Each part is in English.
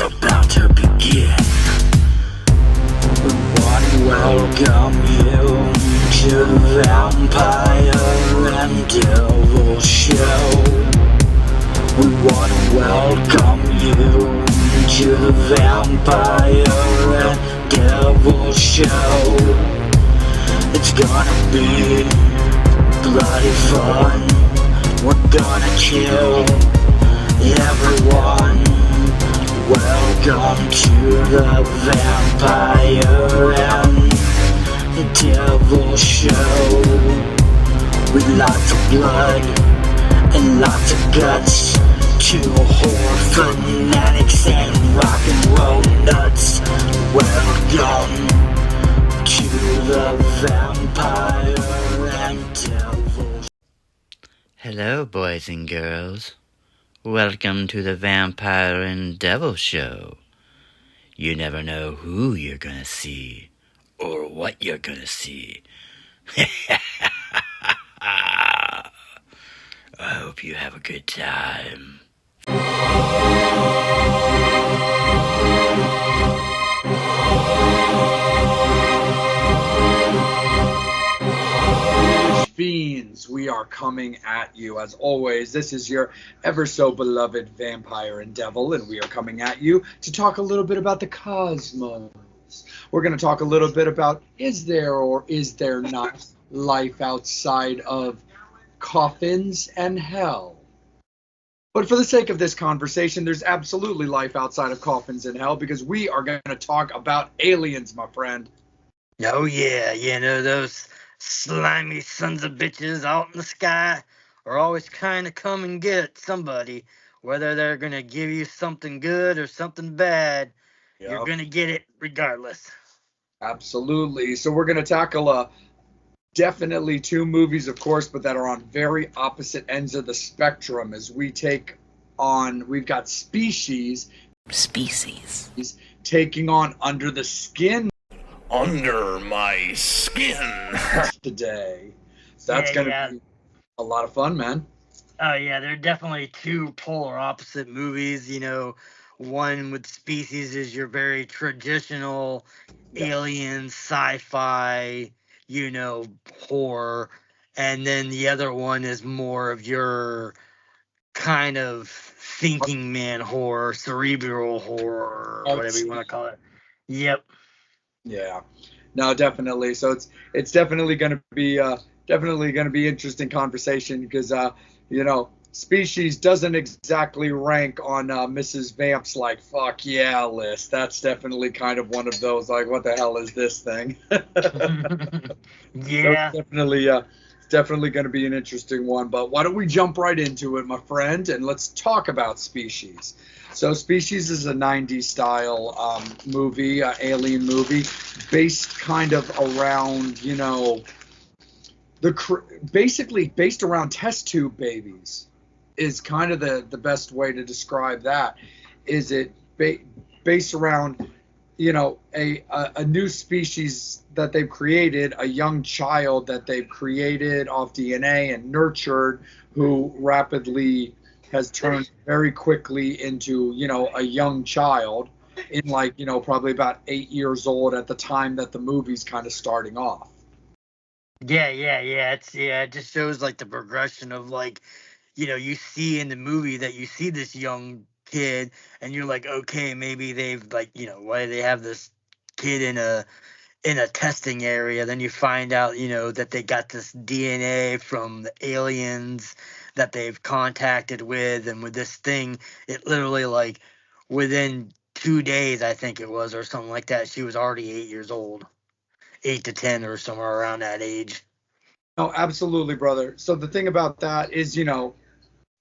about to begin. We want to welcome you to the Vampire and Devil Show. We want to welcome you to the Vampire and Devil Show. It's gonna be bloody fun. We're gonna kill everyone. Welcome to the Vampire and Devil Show. With lots of blood and lots of guts. Two horror fanatics and rock and roll nuts. Welcome to the Vampire and Devil Show. Hello, boys and girls. Welcome to the Vampire and Devil Show. You never know who you're gonna see or what you're gonna see. I hope you have a good time. Fiends, we are coming at you. As always, this is your ever so beloved Vampire and Devil, and we are coming at you to talk a little bit about the cosmos. We're going to talk a little bit about, is there or is there not life outside of coffins and hell? But for the sake of this conversation, there's absolutely life outside of coffins and hell, because we are going to talk about aliens, my friend. Oh yeah, those slimy sons of bitches out in the sky are always trying to come and get somebody. Whether they're going to give you something good or something bad, you're going to get it regardless. Absolutely. So we're going to tackle definitely two movies, of course, but that are on very opposite ends of the spectrum as we've got Species taking on Under the Skin. Under My Skin today. So that's going to be a lot of fun, man. Oh, yeah, they're definitely two polar opposite movies. One with Species is your very traditional alien sci-fi, horror. And then the other one is more of your kind of thinking man horror, cerebral horror, or whatever you want to call it. Yep. Yeah, no, definitely. So it's definitely going to be interesting conversation because Species doesn't exactly rank on Mrs. Vamp's like fuck yeah list. That's definitely kind of one of those like what the hell is this thing? Yeah, so definitely going to be an interesting one. But why don't we jump right into it, my friend, and let's talk about Species. So Species is a 90s style movie, alien movie, based kind of around, basically based around test tube babies is kind of the best way to describe that. Is it based around, a new species that they've created, a young child that they've created off DNA and nurtured, who rapidly has turned very quickly into, a young child in probably about 8 years old at the time that the movie's kind of starting off. Yeah. It just shows like the progression of you see in the movie that you see this young kid and you're like, okay, maybe they've why do they have this kid in a testing area? Then you find out, that they got this DNA from the aliens that they've contacted with, and with this thing, it literally within 2 days, I think it was, or something like that, she was already 8 years old, 8 to 10 or somewhere around that age. No, absolutely, brother. So the thing about that is,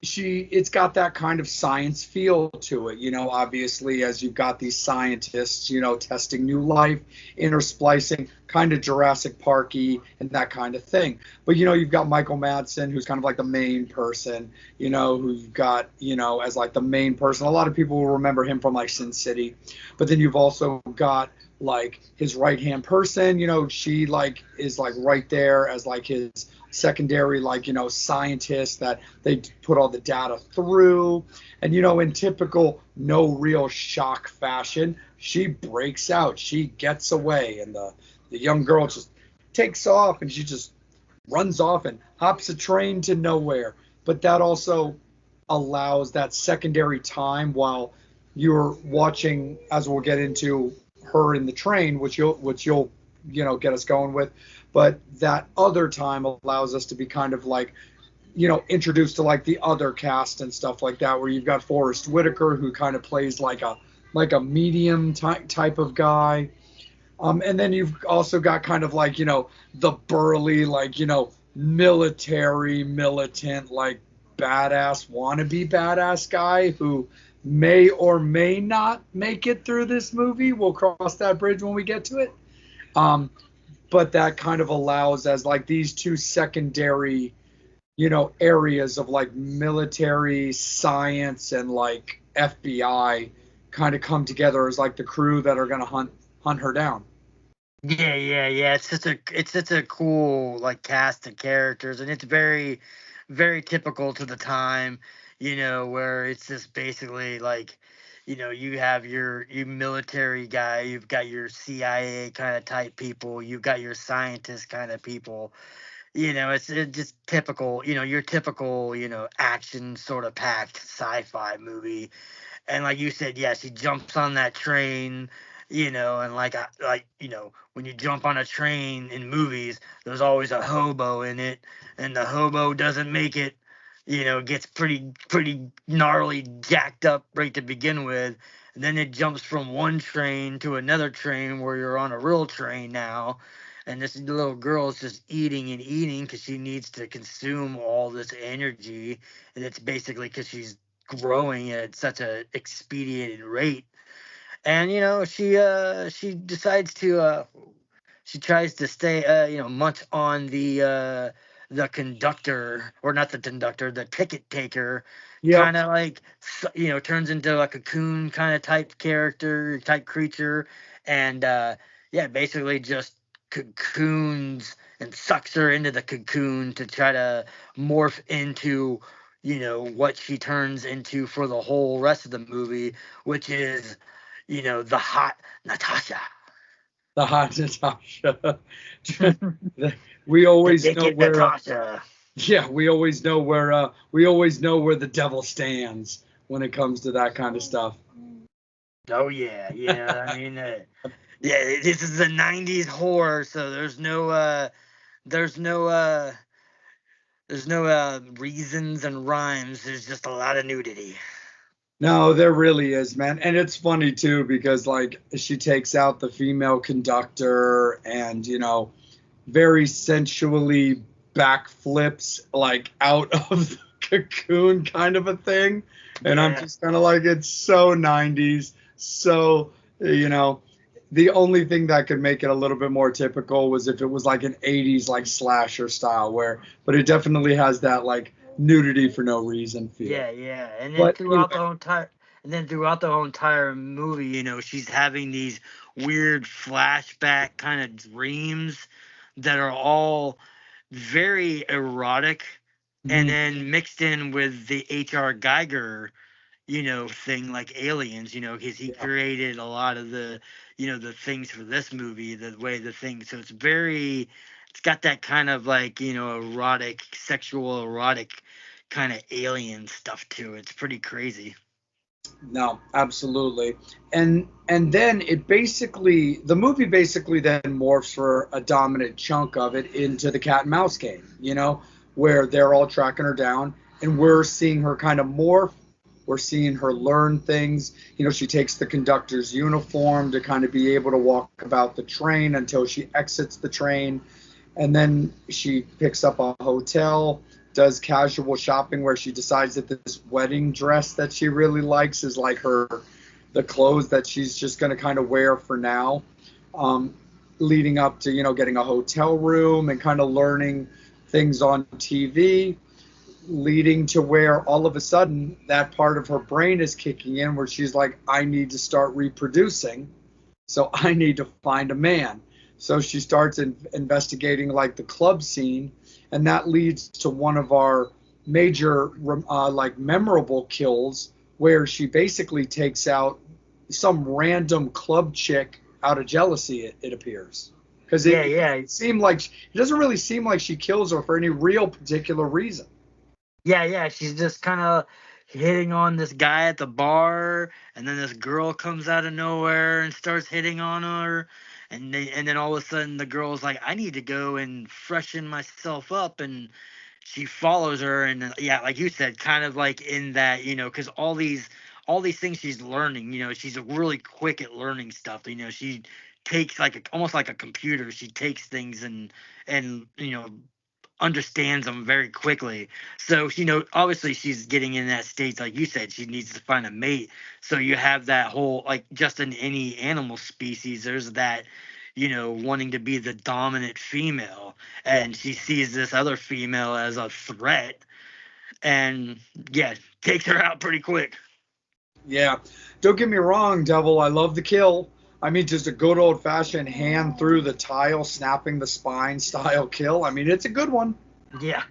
it's got that kind of science feel to it, obviously, as you've got these scientists, testing new life, intersplicing, kind of Jurassic Park-y and that kind of thing. But, you've got Michael Madsen, who's kind of like the main person, who you've got, as like the main person. A lot of people will remember him from like Sin City. But then you've also got like his right-hand person, she like is like right there as like his secondary, like, scientists that they put all the data through. And, in typical no real shock fashion, she breaks out, she gets away, and the young girl just takes off, and she just runs off and hops a train to nowhere. But that also allows that secondary time while you're watching, as we'll get into, her in the train, which you'll get us going with. But that other time allows us to be kind of like, introduced to like the other cast and stuff like that, where you've got Forrest Whitaker, who kind of plays like a medium type of guy. And then you've also got kind of like, the burly, like, military, militant, like badass, wannabe badass guy who may or may not make it through this movie. We'll cross that bridge when we get to it. But that kind of allows, as like these two secondary, areas of like military science and like FBI kind of come together as like the crew that are going to hunt her down. Yeah. It's such a cool like cast of characters, and it's very, very typical to the time, where it's just basically like, you have your military guy, you've got your CIA kind of type people, you've got your scientist kind of people. It's just typical, your typical, action sort of packed sci-fi movie. And like you said, yeah, she jumps on that train, and like when you jump on a train in movies, there's always a hobo in it, and the hobo doesn't make it, gets pretty gnarly jacked up right to begin with. And then it jumps from one train to another train where you're on a real train now. And this little girl is just eating and eating because she needs to consume all this energy. And it's basically because she's growing at such a expedited rate. And, she decides to, she tries to stay, much on the conductor, or not the conductor, the ticket taker, kind of like, turns into a cocoon kind of type creature. And, basically just cocoons and sucks her into the cocoon to try to morph into, what she turns into for the whole rest of the movie, which is, the hot Natasha. The hot Natasha. We always know where. Natasha. Yeah, we always know where the devil stands when it comes to that kind of stuff. Oh yeah. I mean, this is a '90s horror, so there's no reasons and rhymes. There's just a lot of nudity. No, there really is, man. And it's funny too, because like she takes out the female conductor and, very sensually backflips like out of the cocoon kind of a thing. And I'm just kind of like, it's so 90s. So, the only thing that could make it a little bit more typical was if it was like an 80s like slasher style but it definitely has that like nudity for no reason feel. Yeah. And then throughout the whole entire movie, she's having these weird flashback kind of dreams that are all very erotic, and then mixed in with the H.R. Geiger, thing like Aliens, because he created a lot of the, the things for this movie, the way the thing. So it's got that kind of like, erotic, sexual, erotic kind of alien stuff too. It's pretty crazy. No, absolutely. And then the movie basically then morphs for a dominant chunk of it into the cat and mouse game, where they're all tracking her down and we're seeing her kind of morph. We're seeing her learn things. She takes the conductor's uniform to kind of be able to walk about the train until she exits the train. And then she picks up a hotel, does casual shopping where she decides that this wedding dress that she really likes is like the clothes that she's just going to kind of wear for now, leading up to, getting a hotel room and kind of learning things on TV, leading to where all of a sudden that part of her brain is kicking in where she's like, I need to start reproducing, so I need to find a man. So she starts investigating like the club scene, and that leads to one of our major like memorable kills where she basically takes out some random club chick out of jealousy. It appears because it seemed like it doesn't really seem like she kills her for any real particular reason. Yeah. She's just kind of hitting on this guy at the bar, and then this girl comes out of nowhere and starts hitting on her, and then all of a sudden the girl's like, "I need to go and freshen myself up," and she follows her, and yeah, like you said, kind of like in that, because all these things she's learning, she's really quick at learning stuff. She takes almost like a computer. She takes things and understands them very quickly. So, obviously she's getting in that state, like you said, she needs to find a mate. So you have that whole, like, just in any animal species, there's that, wanting to be the dominant female. And she sees this other female as a threat and, yeah, takes her out pretty quick. Yeah. Don't get me wrong, Devil. I love the kill. I mean, just a good old fashioned hand through the tile, snapping the spine style kill. I mean, it's a good one. Yeah.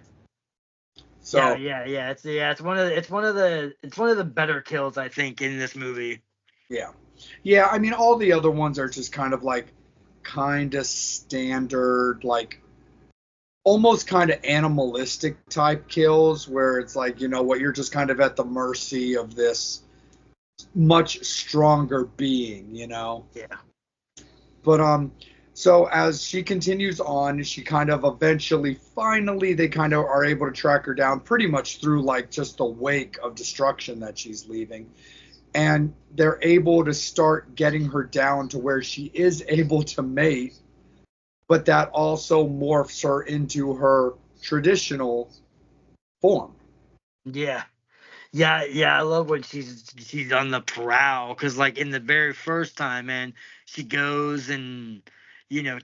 So yeah. It's one of the better kills, I think, in this movie. Yeah. I mean, all the other ones are just kind of standard, like almost kind of animalistic type kills, where it's like, you're just kind of at the mercy of this much stronger being. Yeah. But so as she continues on, she kind of finally they kind of are able to track her down pretty much through like just the wake of destruction that she's leaving, and they're able to start getting her down to where she is able to mate, but that also morphs her into her traditional form. Yeah. I love when she's on the prowl, because like in the very first time, man, she goes and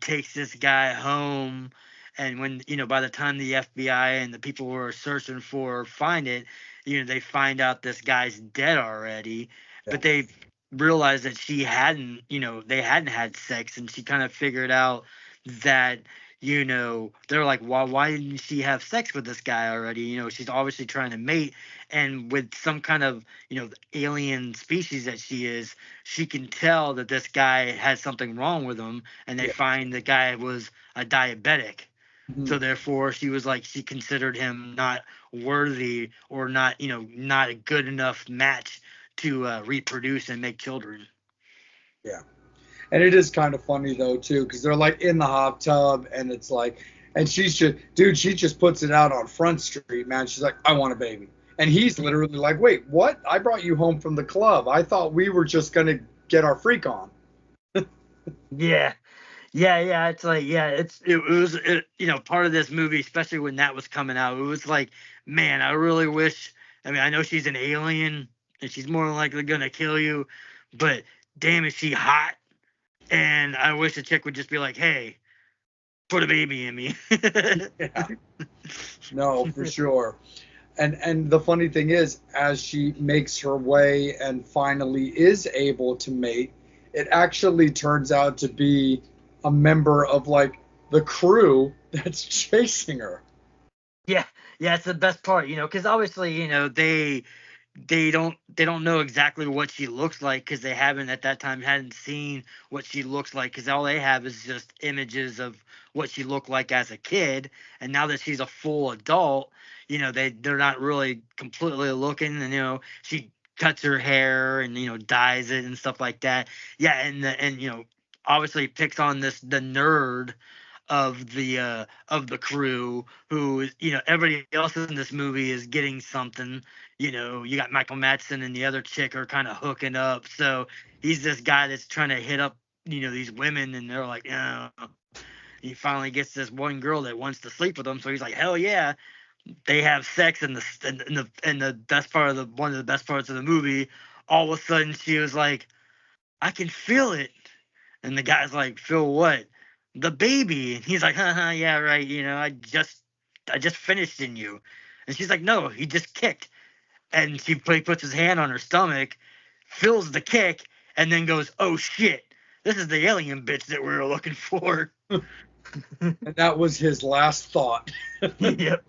takes this guy home, and when by the time the FBI and the people who are searching for her find it, they find out this guy's dead already, but they realize that they hadn't had sex, and she kind of figured out that they're like, why didn't she have sex with this guy already? She's obviously trying to mate, and with some kind of alien species that she is, she can tell that this guy has something wrong with him, and they find the guy was a diabetic. Mm-hmm. So therefore she was like, she considered him not worthy, or not a good enough match to reproduce and make children. Yeah. And it is kind of funny though too, because they're like in the hot tub, and it's like, and she just puts it out on Front Street, man. She's like, I want a baby. And he's literally like, wait, what? I brought you home from the club. I thought we were just going to get our freak on. Yeah. It's like, it was part of this movie, especially when that was coming out. It was like, man, I really wish, I mean, I know she's an alien and she's more than likely going to kill you, but damn, is she hot? And I wish the chick would just be like, hey, put a baby in me. Yeah. No, for sure. And the funny thing is, as she makes her way and finally is able to mate, it actually turns out to be a member of like the crew that's chasing her. Yeah, it's the best part, because obviously, they don't know exactly what she looks like, because they hadn't seen what she looks like, because all they have is just images of what she looked like as a kid, and now that she's a full adult, they're not really completely looking, and she cuts her hair and dyes it and stuff like that. Yeah, and obviously picks on the nerd of the crew, who everybody else in this movie is getting something. You got Michael Madsen and the other chick are kind of hooking up, so he's this guy that's trying to hit up these women, and they're like, he finally gets this one girl that wants to sleep with him, so he's like, hell yeah. They have sex in the best part of one of the best parts of the movie. All of a sudden she was like, I can feel it. And the guy's like, feel what? The baby. And he's like, haha, yeah, right. I just finished in you. And she's like, no, he just kicked. And he puts his hand on her stomach, feels the kick, and then goes, oh shit, this is the alien bitch that we were looking for. And that was his last thought. Yep.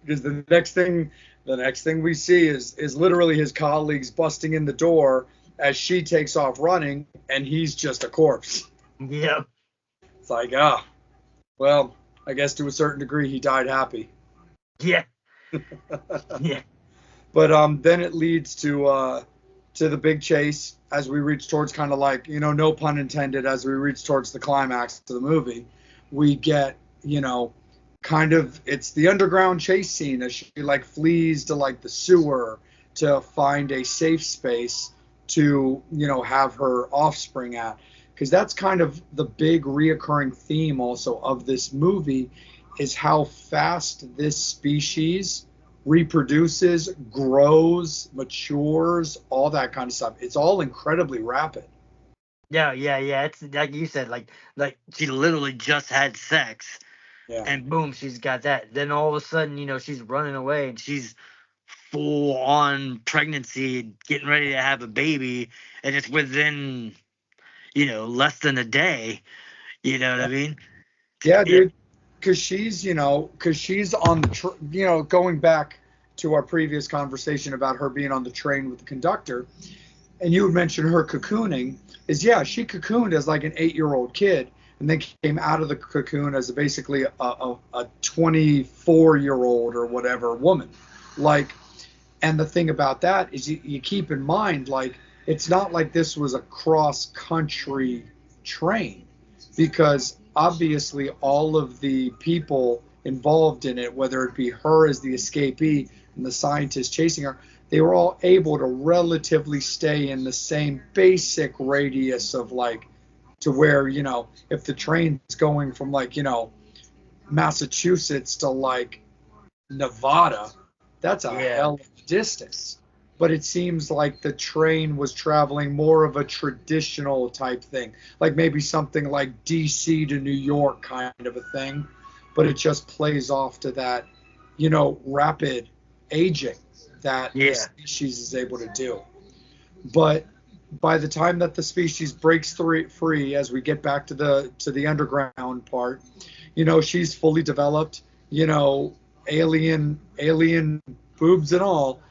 Because the next thing we see is literally his colleagues busting in the door as she takes off running, and he's just a corpse. Yep. It's like, well, I guess to a certain degree he died happy. Yeah. Yeah. But then it leads to the big chase as we reach towards kind of like, no pun intended, as we reach towards the climax of the movie. We get, kind of, it's the underground chase scene as she like flees to like the sewer to find a safe space to, have her offspring at. Because that's kind of the big reoccurring theme also of this movie, is how fast this species reproduces, grows, matures, all that kind of stuff. It's all incredibly rapid. Yeah. It's like you said, like she literally just had sex, Yeah. and boom, she's got that. Then all of a sudden, she's running away, and she's full on pregnancy, getting ready to have a baby, and it's within, less than a day. You know what I mean? Yeah, Yeah. dude. Because she's on the, going back to our previous conversation about her being on the train with the conductor, and you would mention her cocooning, she cocooned as like an 8-year-old kid, and then came out of the cocoon as basically a 24-year-old or whatever woman. Like, and the thing about that is you keep in mind, like, it's not like this was a cross-country train, because obviously all of the people involved in it, whether it be her as the escapee and the scientist chasing her, they were all able to relatively stay in the same basic radius of like, to where, if the train's going from like, Massachusetts to like Nevada, that's a hell of a distance. But it seems like the train was traveling more of a traditional type thing, like maybe something like DC to New York kind of a thing. But it just plays off to that, rapid aging that the species is able to do. But by the time that the species breaks free, as we get back to the underground part, she's fully developed, alien boobs and all,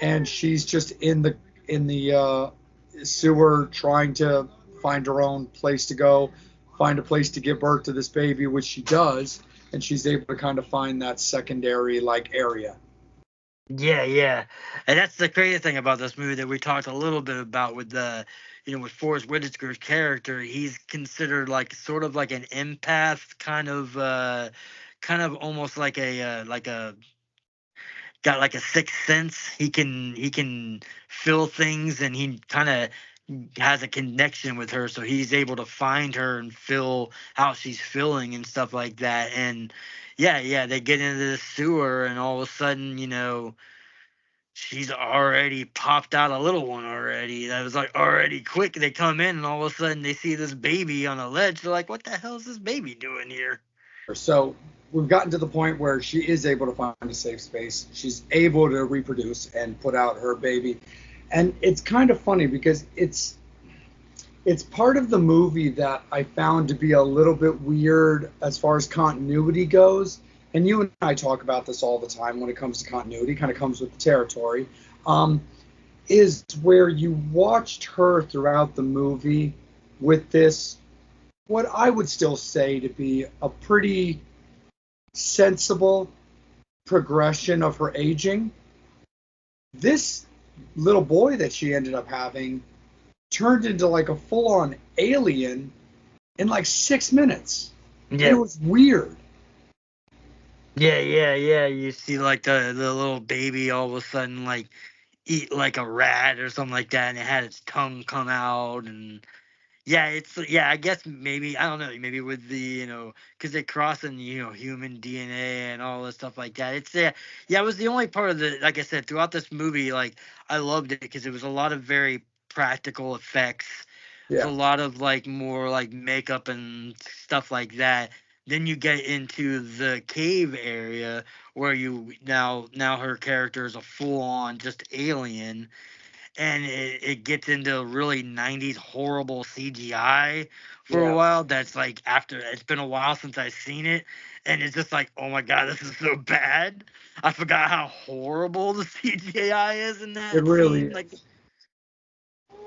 and she's just in the sewer trying to find her own place to go, find a place to give birth to this baby, which she does, and she's able to kind of find that secondary like area. Yeah. And that's the crazy thing about this movie that we talked a little bit about with with Forrest Whitaker's character. He's considered like sort of like an empath, kind of almost like a got like a sixth sense. He can feel things, and he kind of has a connection with her, so he's able to find her and feel how she's feeling and stuff like that. And they get into the sewer, and all of a sudden, she's already popped out a little one already. That was like already quick. They come in, and all of a sudden they see this baby on a ledge. They're like, what the hell is this baby doing here? So we've gotten to the point where she is able to find a safe space. She's able to reproduce and put out her baby. And it's kind of funny because it's part of the movie that I found to be a little bit weird as far as continuity goes. And you and I talk about this all the time when it comes to continuity, kind of comes with the territory, is where you watched her throughout the movie with this, what I would still say to be a pretty sensible progression of her aging. This little boy that she ended up having turned into like a full-on alien in like 6 minutes. Yeah. It was weird. Yeah. You see like the little baby all of a sudden like eat like a rat or something like that, and it had its tongue come out. And I guess maybe, I don't know, maybe with the, because they're crossing, human DNA and all this stuff like that. It's it was the only part of the, like I said, throughout this movie, like I loved it because it was a lot of very practical effects. There's a lot of like more like makeup and stuff like that. Then you get into the cave area where you now her character is a full on just alien, and it gets into really 90s horrible CGI for a Yeah. while. That's like after it's been a while since I've seen it, and it's just like, oh my god, this is so bad. I forgot how horrible the CGI is in It that really scene. is. Like,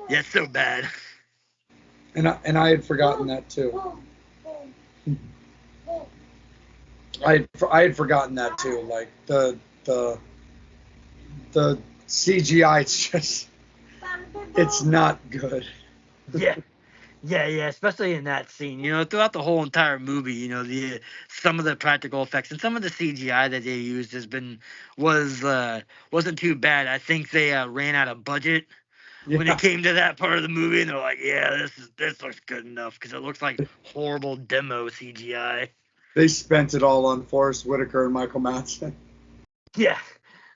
yeah, it's so bad. And I had forgotten that too. I had forgotten that too. Like the CGI, it's not good. Yeah. Yeah, especially in that scene. Throughout the whole entire movie, some of the practical effects and some of the CGI that they used wasn't too bad. I think they ran out of budget when Yeah, it came to that part of the movie, and they're like, "Yeah, this looks good enough," because it looks like horrible demo CGI. they spent it all on Forrest Whitaker and Michael Madsen. Yeah.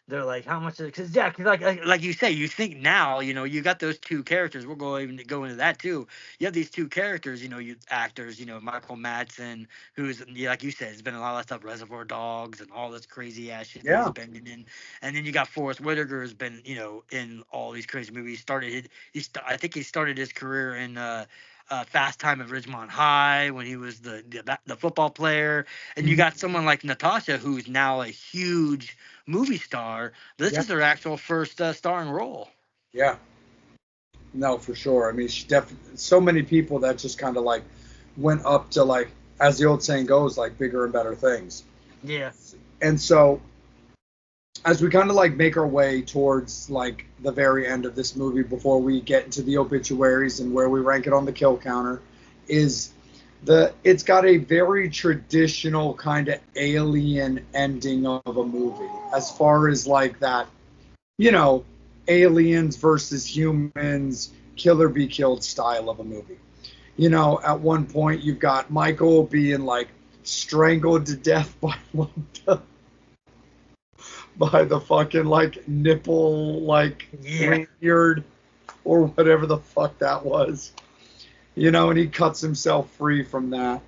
They're like, how much? Because yeah, cause like you say, you think now, you got those two characters. We'll go into that too. You have these two characters, you actors, Michael Madsen, who's like you said, has been in a lot of stuff, Reservoir Dogs, and all this crazy ass shit that Yeah, he's been in. And then you got Forrest Whitaker, has been, in all these crazy movies. I think he started his career in Fast Time at Ridgemont High when he was the football player. And you got someone like Natasha, who's now a huge movie star. This yeah, is her actual first starring role. yeah. No, for sure. I mean, she definitely. So many people that just kind of like went up to, like, as the old saying goes, like bigger and better things. Yeah. And so as we kind of like make our way towards like the very end of this movie before we get into the obituaries and where we rank it on the kill counter, it's got a very traditional kind of alien ending of a movie as far as like that, aliens versus humans, kill or be killed style of a movie. At one point you've got Michael being like strangled to death by the fucking like nipple like lanyard or whatever the fuck that was. And he cuts himself free from that.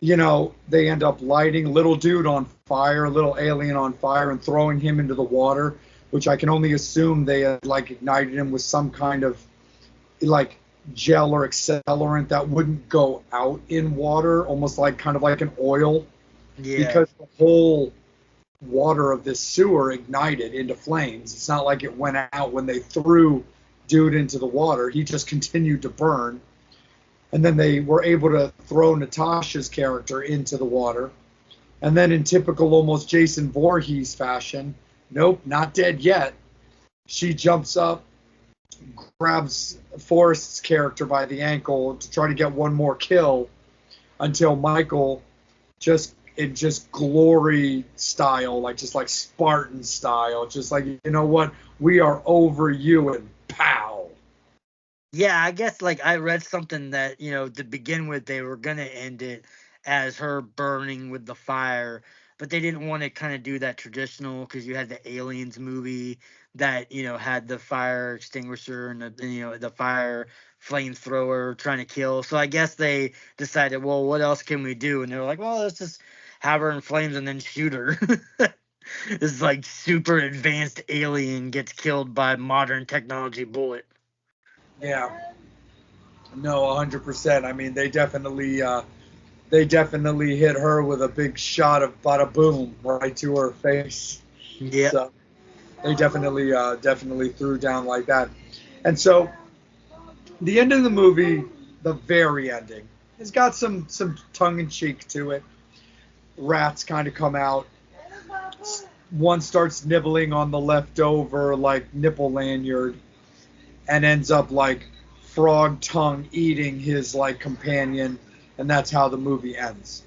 They end up lighting little dude on fire, little alien on fire, and throwing him into the water, which I can only assume they had like ignited him with some kind of like gel or accelerant that wouldn't go out in water, almost like kind of like an oil. Yeah. Because the whole water of this sewer ignited into flames. It's not like it went out when they threw dude into the water. He just continued to burn. And then they were able to throw Natasha's character into the water. And then in typical almost Jason Voorhees fashion, nope, not dead yet. She jumps up, grabs Forrest's character by the ankle to try to get one more kill until Michael just glory style, like just like Spartan style, just like, you know what, we are over you, and pow. Yeah, I guess like I read something that, to begin with, they were going to end it as her burning with the fire, but they didn't want to kind of do that traditional because you had the Aliens movie that, had the fire extinguisher and the fire flamethrower trying to kill. So I guess they decided, well, what else can we do? And they were like, well, let's just have her in flames and then shoot her. This like super advanced alien gets killed by modern technology bullet. Yeah. No, 100%. I mean, they definitely hit her with a big shot of bada boom right to her face. Yeah. So they definitely threw down like that. And so the end of the movie, the very ending, has got some tongue in cheek to it. Rats kind of come out. One starts nibbling on the leftover like nipple lanyard and ends up like frog tongue eating his like companion, and that's how the movie ends.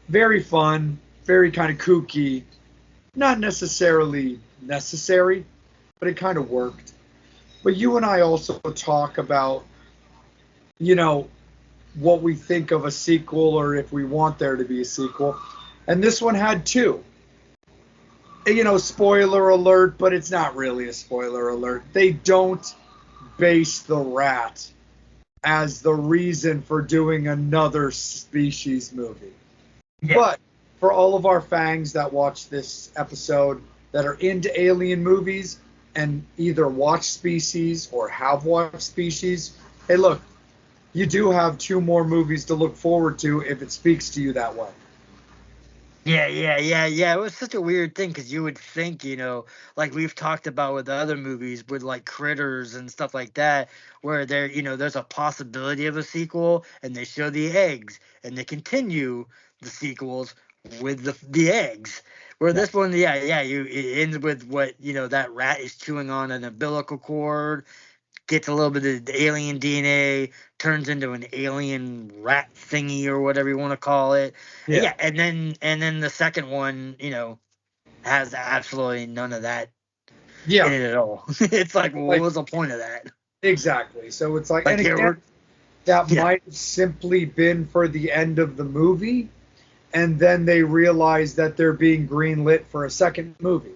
Very fun, very kind of kooky, not necessarily necessary, but it kind of worked. But you and I also talk about, what we think of a sequel or if we want there to be a sequel. And this one had two. Spoiler alert, but it's not really a spoiler alert. They don't base the rat as the reason for doing another Species movie. Yeah. But for all of our fangs that watch this episode that are into alien movies, and either watch Species or have watched Species, hey, look, you do have 2 more movies to look forward to if it speaks to you that way. Yeah. It was such a weird thing because you would think, like we've talked about with other movies, with like Critters and stuff like that, where there's a possibility of a sequel, and they show the eggs, and they continue the sequels with the eggs. Where this one, it ends with what that rat is chewing on an umbilical cord, gets a little bit of the alien DNA, turns into an alien rat thingy or whatever you want to call it. Yeah, and then the second one, has absolutely none of that in it at all. It's like, well, what was the point of that? Exactly. So it's like, Like, and again, that might have simply been for the end of the movie, and then they realize that they're being greenlit for a second movie.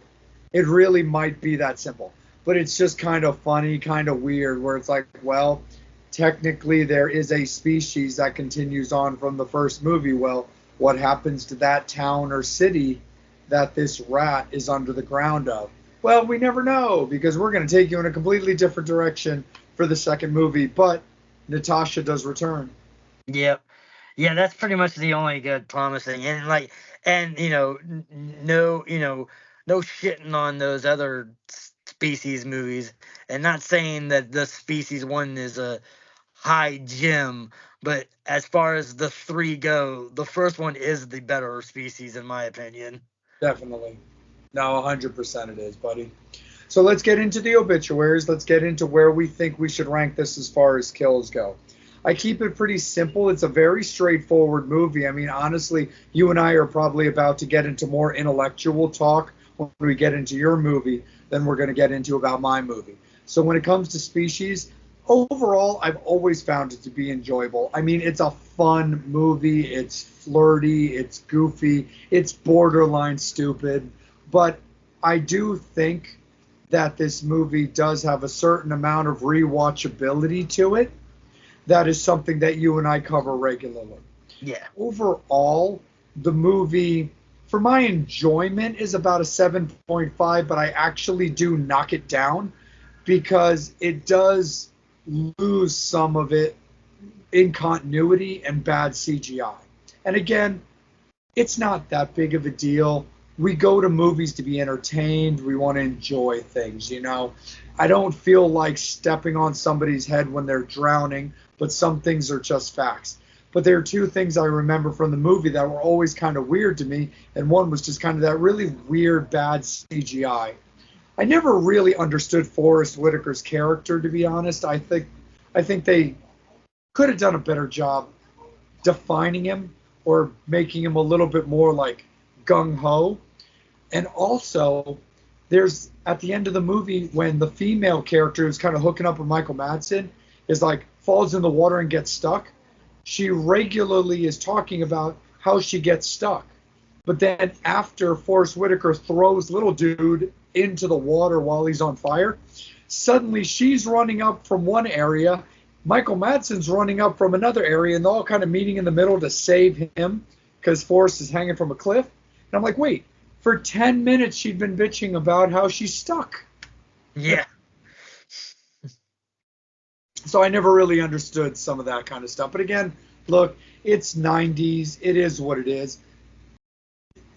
It really might be that simple. But it's just kind of funny, kind of weird, where it's like, well, technically there is a species that continues on from the first movie. Well, what happens to that town or city that this rat is under the ground of? Well, we never know, because we're going to take you in a completely different direction for the second movie. But Natasha does return. Yep. Yeah, that's pretty much the only good promising. And like, and no, no shitting on those other Species movies, and not saying that the Species one is a high gem, but as far as the 3 go, the first one is the better Species in my opinion. Definitely. No, 100% it is, buddy. So let's get into the obituaries. Let's get into where we think we should rank this as far as kills go. I keep it pretty simple. It's a very straightforward movie. I mean, honestly, you and I are probably about to get into more intellectual talk when we get into your movie than we're going to get into about my movie. So when it comes to Species, overall, I've always found it to be enjoyable. I mean, it's a fun movie. It's flirty. It's goofy. It's borderline stupid. But I do think that this movie does have a certain amount of rewatchability to it. That is something that you and I cover regularly. Yeah. Overall, the movie, for my enjoyment, is about a 7.5, but I actually do knock it down because it does lose some of it in continuity and bad CGI. And again, it's not that big of a deal. We go to movies to be entertained. We want to enjoy things, I don't feel like stepping on somebody's head when they're drowning, but some things are just facts. But there are 2 things I remember from the movie that were always kind of weird to me, and one was just kind of that really weird, bad CGI. I never really understood Forrest Whitaker's character, to be honest. I think they could have done a better job defining him or making him a little bit more like gung-ho. And also, there's at the end of the movie when the female character who's kind of hooking up with Michael Madsen is like falls in the water and gets stuck. She regularly is talking about how she gets stuck. But then after Forrest Whitaker throws little dude into the water while he's on fire, suddenly she's running up from one area, Michael Madsen's running up from another area, and they're all kind of meeting in the middle to save him because Forrest is hanging from a cliff. And I'm like, wait, for 10 minutes she'd been bitching about how she's stuck. Yeah. So I never really understood some of that kind of stuff. But again, look, it's 90s. It is what it is.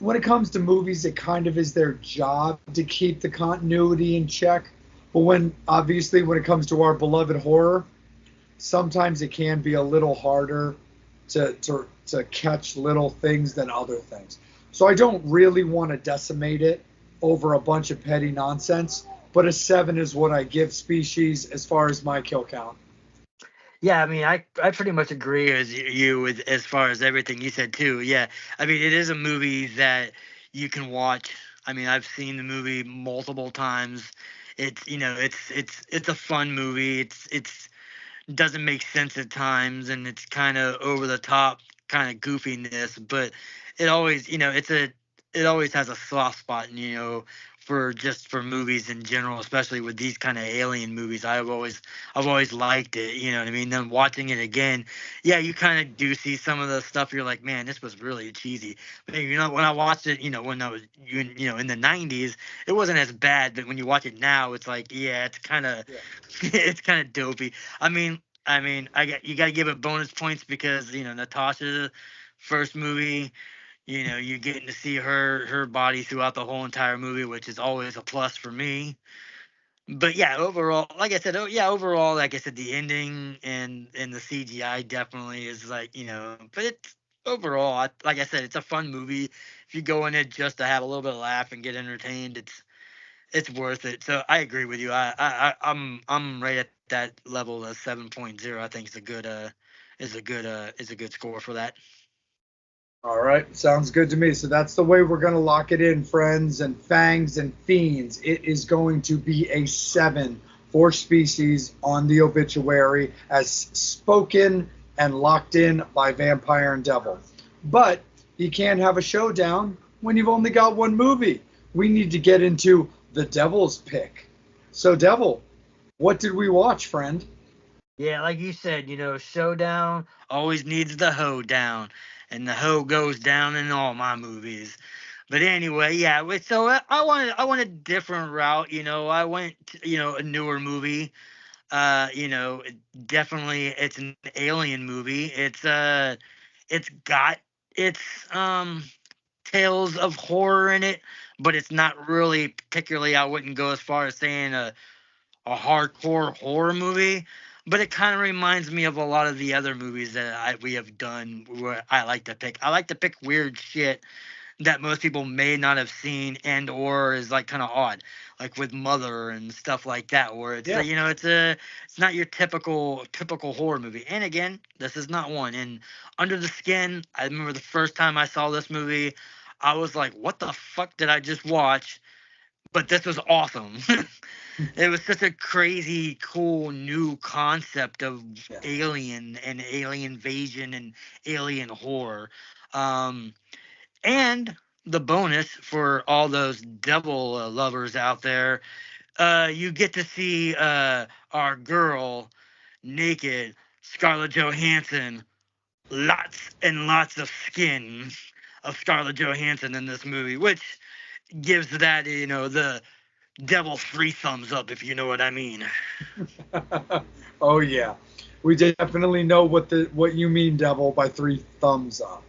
When it comes to movies, it kind of is their job to keep the continuity in check. But when it comes to our beloved horror, sometimes it can be a little harder to catch little things than other things. So I don't really want to decimate it over a bunch of petty nonsense, but a 7 is what I give Species as far as my kill count. Yeah, I mean, I pretty much agree as you with as far as everything you said too. Yeah, I mean, it is a movie that you can watch. I mean, I've seen the movie multiple times. It's a fun movie. It's doesn't make sense at times, and it's kind of over the top, kind of goofiness, but it always, it always has a soft spot, for movies in general, especially with these kind of alien movies. I've always liked it, you know what I mean? Then watching it again, yeah, you kind of do see some of the stuff. You're like, man, this was really cheesy. But then, when I watched it, when I was in the 90s, it wasn't as bad. But when you watch it now, it's like, yeah, it's kind of it's kind of dopey. You got to give it bonus points because Natasha's first movie. You're getting to see her body throughout the whole entire movie, which is always a plus for me. But yeah, overall, like I said, the ending and the CGI definitely is but it's overall, like I said, it's a fun movie. If you go in it just to have a little bit of laugh and get entertained, it's worth it. So I agree with you. I'm right at that level of 7.0. I think is a good score for that. All right, sounds good to me. So that's the way we're going to lock it in, friends and fangs and fiends. It is going to be a 7 for Species on the obituary, as spoken and locked in by Vampire and Devil. But you can't have a showdown when you've only got one movie. We need to get into the Devil's pick. So, Devil, what did we watch, friend? Yeah, like you said, showdown always needs the hoedown. And the hoe goes down in all my movies. But anyway, yeah. So I went a different route. I went a newer movie. Definitely it's an alien movie. It's got its tales of horror in it, but it's not really particularly. I wouldn't go as far as saying a hardcore horror movie, but it kind of reminds me of a lot of the other movies that we have done where I like to pick. I like to pick weird shit that most people may not have seen and or is like kind of odd, like with Mother and stuff like that, where it's it's not your typical horror movie. And again, this is not one. And Under the Skin, I remember the first time I saw this movie, I was like, what the fuck did I just watch? But this was awesome. It was such a crazy, cool, new concept of alien and alien invasion and alien horror. And the bonus for all those devil lovers out there, you get to see our girl naked, Scarlett Johansson, lots and lots of skin of Scarlett Johansson in this movie, which gives that the devil 3 thumbs up, if you know what I mean. Oh yeah, we definitely know what you mean, Devil, by 3 thumbs up.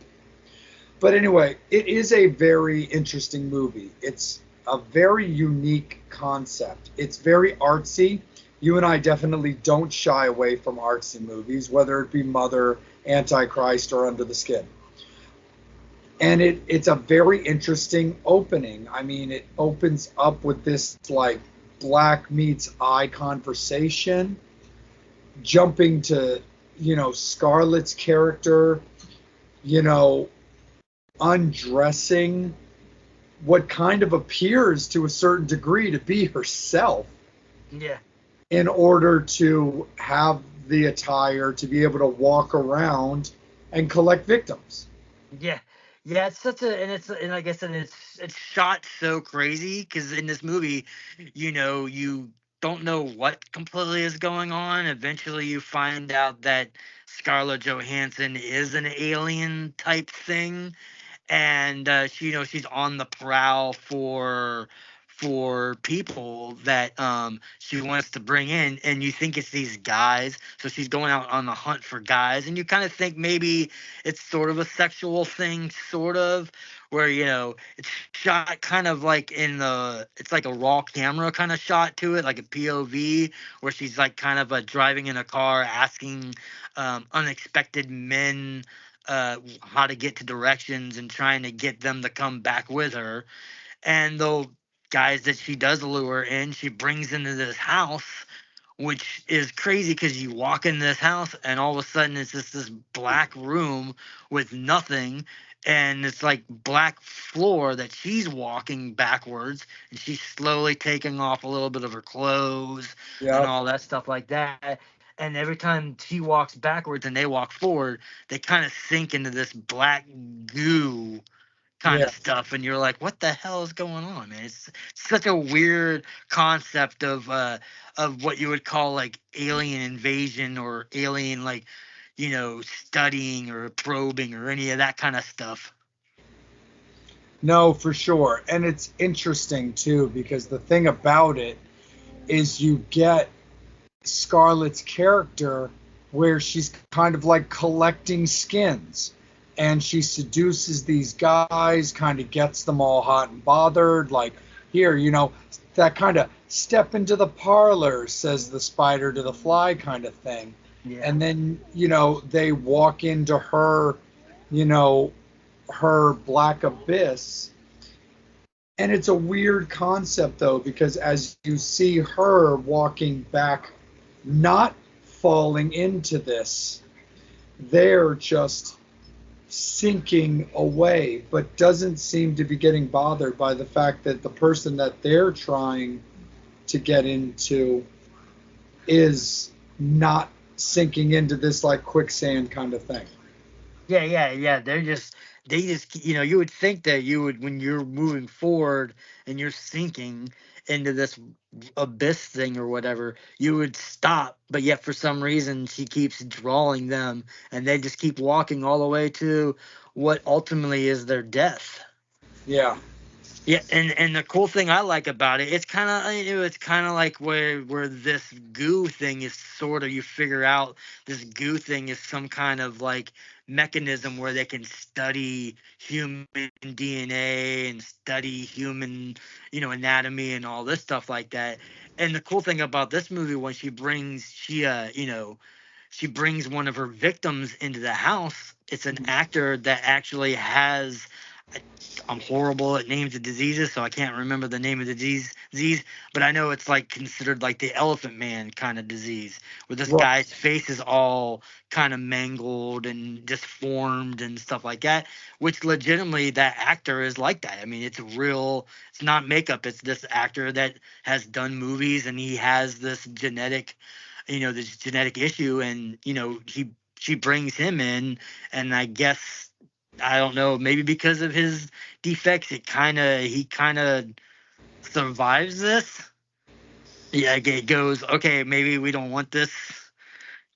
But anyway, it is a very interesting movie. It's a very unique concept. It's very artsy. You and I definitely don't shy away from artsy movies, whether it be Mother, Antichrist, or Under the Skin. And it's a very interesting opening. I mean, it opens up with this like black meets eye conversation, jumping to, Scarlett's character, undressing what kind of appears to a certain degree to be herself. Yeah. In order to have the attire to be able to walk around and collect victims. Yeah. Yeah, it's such a, and like I said, it's shot so crazy because in this movie, you don't know what completely is going on. Eventually, you find out that Scarlett Johansson is an alien type thing, and she's on the prowl for people that she wants to bring in, and you think it's these guys, so she's going out on the hunt for guys, and you kind of think maybe it's sort of a sexual thing, sort of, where it's shot kind of like it's like a raw camera kind of shot to it, like a POV, where she's like kind of driving in a car asking unexpected men how to get to directions and trying to get them to come back with her. And the guys that she does lure in, she brings into this house, which is crazy because you walk in this house and all of a sudden it's just this black room with nothing. And it's like black floor that she's walking backwards, and she's slowly taking off a little bit of her clothes and all that stuff like that. And every time she walks backwards and they walk forward, they kind of sink into this black goo kind Yeah. of stuff, and you're like, what the hell is going on, man? It's such a weird concept of what you would call like alien invasion or alien, like, studying or probing or any of that kind of stuff. No, for sure. And it's interesting too, because the thing about it is you get Scarlett's character where she's kind of like collecting skins, and she seduces these guys, kind of gets them all hot and bothered, like, here, that kind of step into the parlor, says the spider to the fly kind of thing. Yeah. And then, they walk into her, her black abyss. And it's a weird concept, though, because as you see her walking back, not falling into this, they're just sinking away, but doesn't seem to be getting bothered by the fact that the person that they're trying to get into is not sinking into this like quicksand kind of thing. Yeah. They just, you would think that you would, when you're moving forward and you're sinking into this abyss thing or whatever, you would stop. But yet for some reason, she keeps drawing them, and they just keep walking all the way to what ultimately is their death. Yeah. Yeah, and the cool thing I like about it, it's kind of like where this goo thing is sort of, you figure out this goo thing is some kind of like mechanism where they can study human DNA and study human, anatomy and all this stuff like that. And the cool thing about this movie, when she brings one of her victims into the house, it's an actor that actually has. I'm horrible at names of diseases, so I can't remember the name of the disease, but I know it's like considered like the Elephant Man kind of disease, where this guy's face is all kind of mangled and disformed and stuff like that, which legitimately that actor is like that. I mean, it's real. It's not makeup. It's this actor that has done movies, and he has this genetic issue, and she brings him in, and I guess, I don't know, maybe because of his defects, he kind of survives this. Yeah, it goes, okay, maybe we don't want this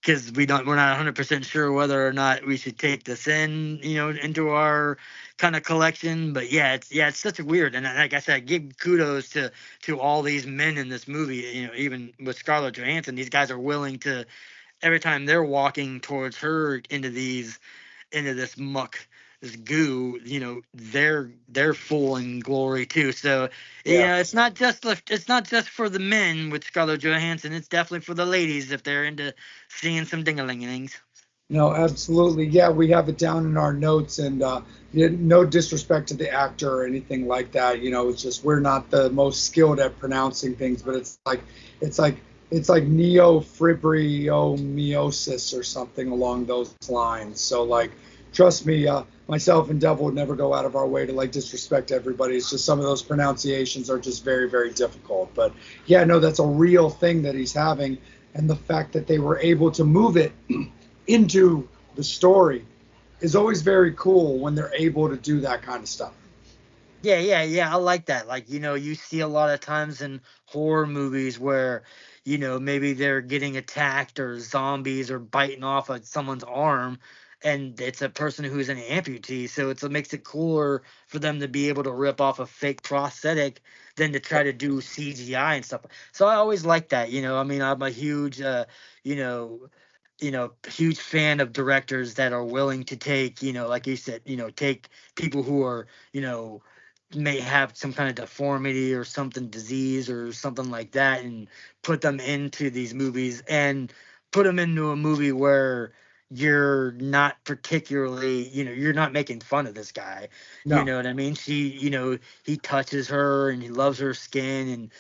because we're not 100% sure whether or not we should take this into our kind of collection. But it's such a weird, and like I said, I give kudos to all these men in this movie. Even with Scarlett Johansson, these guys are willing to, every time they're walking towards her into this muck, this goo, they're full in glory too. So it's not just for the men with Scarlett Johansson. It's definitely for the ladies if they're into seeing some ding-a-ling-a-lings. No, absolutely. Yeah, we have it down in our notes, and no disrespect to the actor or anything like that. It's just we're not the most skilled at pronouncing things, but it's like neofibromatosis or something along those lines. So like, trust me, myself and Dev would never go out of our way to like disrespect everybody. It's just some of those pronunciations are just very, very difficult. But yeah, no, that's a real thing that he's having, and the fact that they were able to move it into the story is always very cool when they're able to do that kind of stuff. Yeah. I like that. Like, you see a lot of times in horror movies where, maybe they're getting attacked or zombies or biting off of someone's arm, and it's a person who's an amputee. So it makes it cooler for them to be able to rip off a fake prosthetic than to try to do CGI and stuff. So I always like that. I mean, I'm a huge, huge fan of directors that are willing to take, like you said, take people who are, may have some kind of deformity or something, disease or something like that, and put them into these movies, and put them into a movie where you're not particularly, you're not making fun of this guy. No. You know what I mean? She, he touches her and he loves her skin, and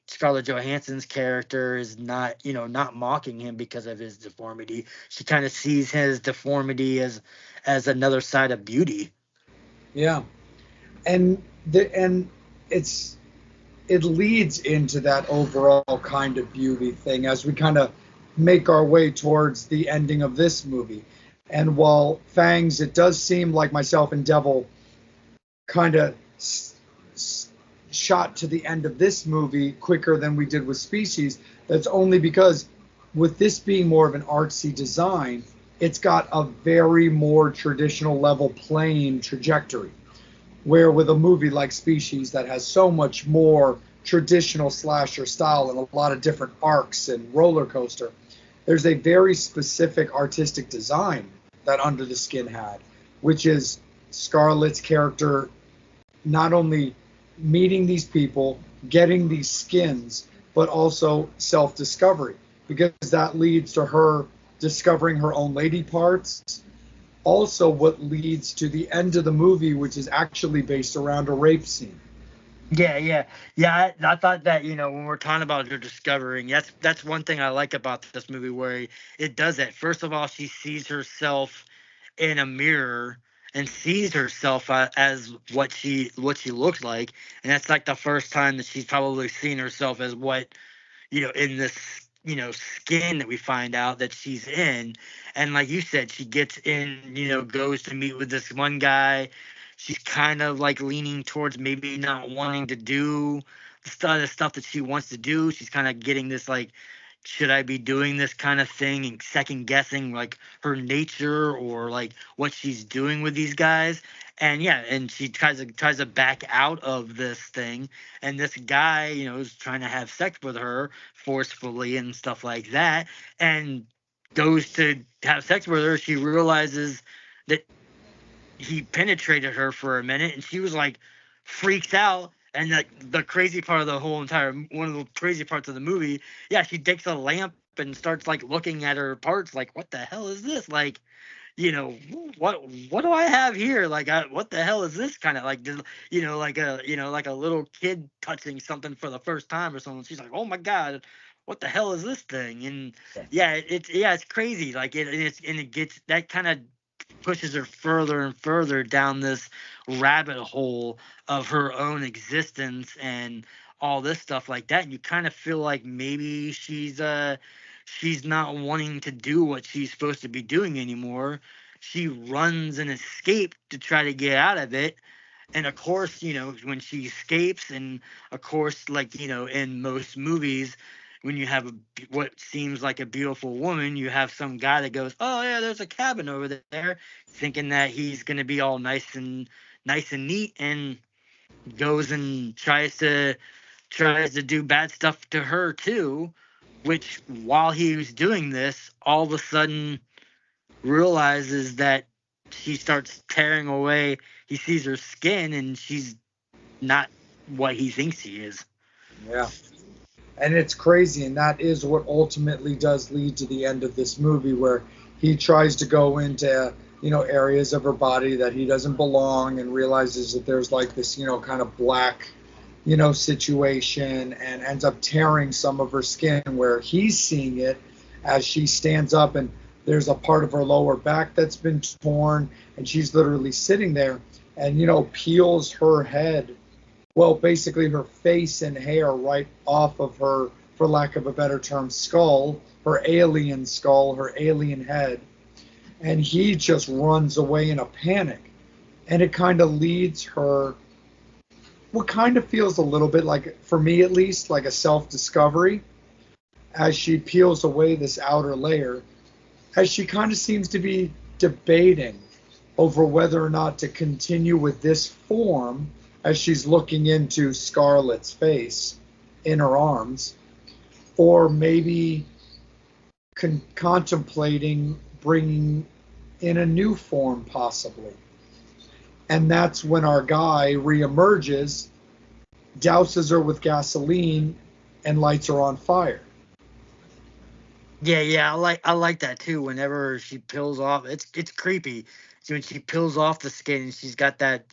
Scarlett Johansson's character is not, not mocking him because of his deformity. She kind of sees his deformity as another side of beauty. Yeah. And it leads into that overall kind of beauty thing as we kind of make our way towards the ending of this movie. And while Fangs, it does seem like myself and Devil kind of shot to the end of this movie quicker than we did with Species. That's only because with this being more of an artsy design, it's got a very more traditional level plane trajectory. Where with a movie like Species that has so much more traditional slasher style and a lot of different arcs and roller coaster, there's a very specific artistic design that Under the Skin had, which is Scarlett's character not only meeting these people, getting these skins, but also self-discovery, because that leads to her discovering her own lady parts. Also, what leads to the end of the movie, which is actually based around a rape scene. Yeah. I thought that, when we're talking about her discovering, that's one thing I like about this movie, where it does that. First of all, she sees herself in a mirror and sees herself as what she looks like, and that's like the first time that she's probably seen herself as what, in this, skin that we find out that she's in. And like you said, she gets in, goes to meet with this one guy. She's kind of like leaning towards maybe not wanting to do the stuff that she wants to do. She's kind of getting this like, should I be doing this kind of thing, and second guessing like her nature or like what she's doing with these guys. And yeah, and she tries to back out of this thing, and this guy, is trying to have sex with her forcefully and stuff like that, and goes to have sex with her. She realizes that he penetrated her for a minute, and she was like freaks out. And like the crazy part of the whole entire, one of the crazy parts of the movie, yeah, she takes a lamp and starts like looking at her parts, like, what the hell is this? Like, what do I have here? Like, what the hell is this? Kind of like, like a little kid touching something for the first time or something. She's like, oh my god, what the hell is this thing? And yeah, it's crazy. Like it gets that kind of pushes her further and further down this rabbit hole of her own existence and all this stuff like that. And you kind of feel like maybe she's not wanting to do what she's supposed to be doing anymore. She runs and escapes to try to get out of it. And of course, when she escapes, and of course, like, in most movies, when you have what seems like a beautiful woman, you have some guy that goes, oh yeah, there's a cabin over there, thinking that he's going to be all nice and neat, and goes and tries to do bad stuff to her too, which while he was doing this, all of a sudden realizes that she starts tearing away. He sees her skin, and she's not what he thinks she is. Yeah. And it's crazy, and that is what ultimately does lead to the end of this movie, where he tries to go into, areas of her body that he doesn't belong, and realizes that there's like this, kind of black, situation, and ends up tearing some of her skin, where he's seeing it as she stands up, and there's a part of her lower back that's been torn, and she's literally sitting there and, peels her head, well, basically her face and hair right off of her, for lack of a better term, skull, her alien skull, her alien head. And he just runs away in a panic. And it kind of leads her, what kind of feels a little bit like, for me at least, like a self-discovery, as she peels away this outer layer, as she kind of seems to be debating over whether or not to continue with this form, as she's looking into Scarlett's face in her arms, or maybe contemplating bringing in a new form possibly. And that's when our guy reemerges, douses her with gasoline, and lights her on fire. Yeah, I like that too. Whenever she peels off, it's creepy. So when she peels off the skin, and she's got that,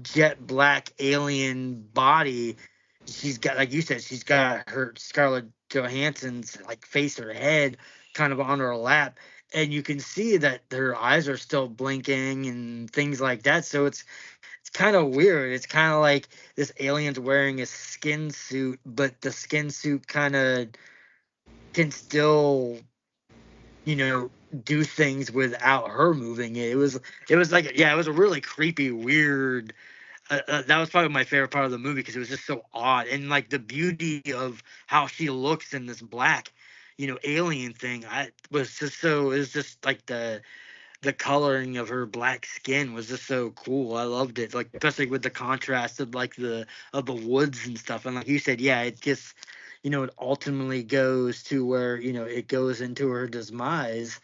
jet black alien body. She's got, like you said, she's got her Scarlett Johansson's like face or head kind of on her lap, and you can see that her eyes are still blinking and things like that. So it's kind of weird. It's kind of like this alien's wearing a skin suit, but the skin suit kind of can still, do things without her moving it. It was like, yeah, it was a really creepy, weird. That was probably my favorite part of the movie because it was just so odd, and like the beauty of how she looks in this black, alien thing. I was just so it was just like the coloring of her black skin was just so cool. I loved it, like especially with the contrast of like the woods and stuff. And like you said, yeah, it just it ultimately goes to where it goes into her demise,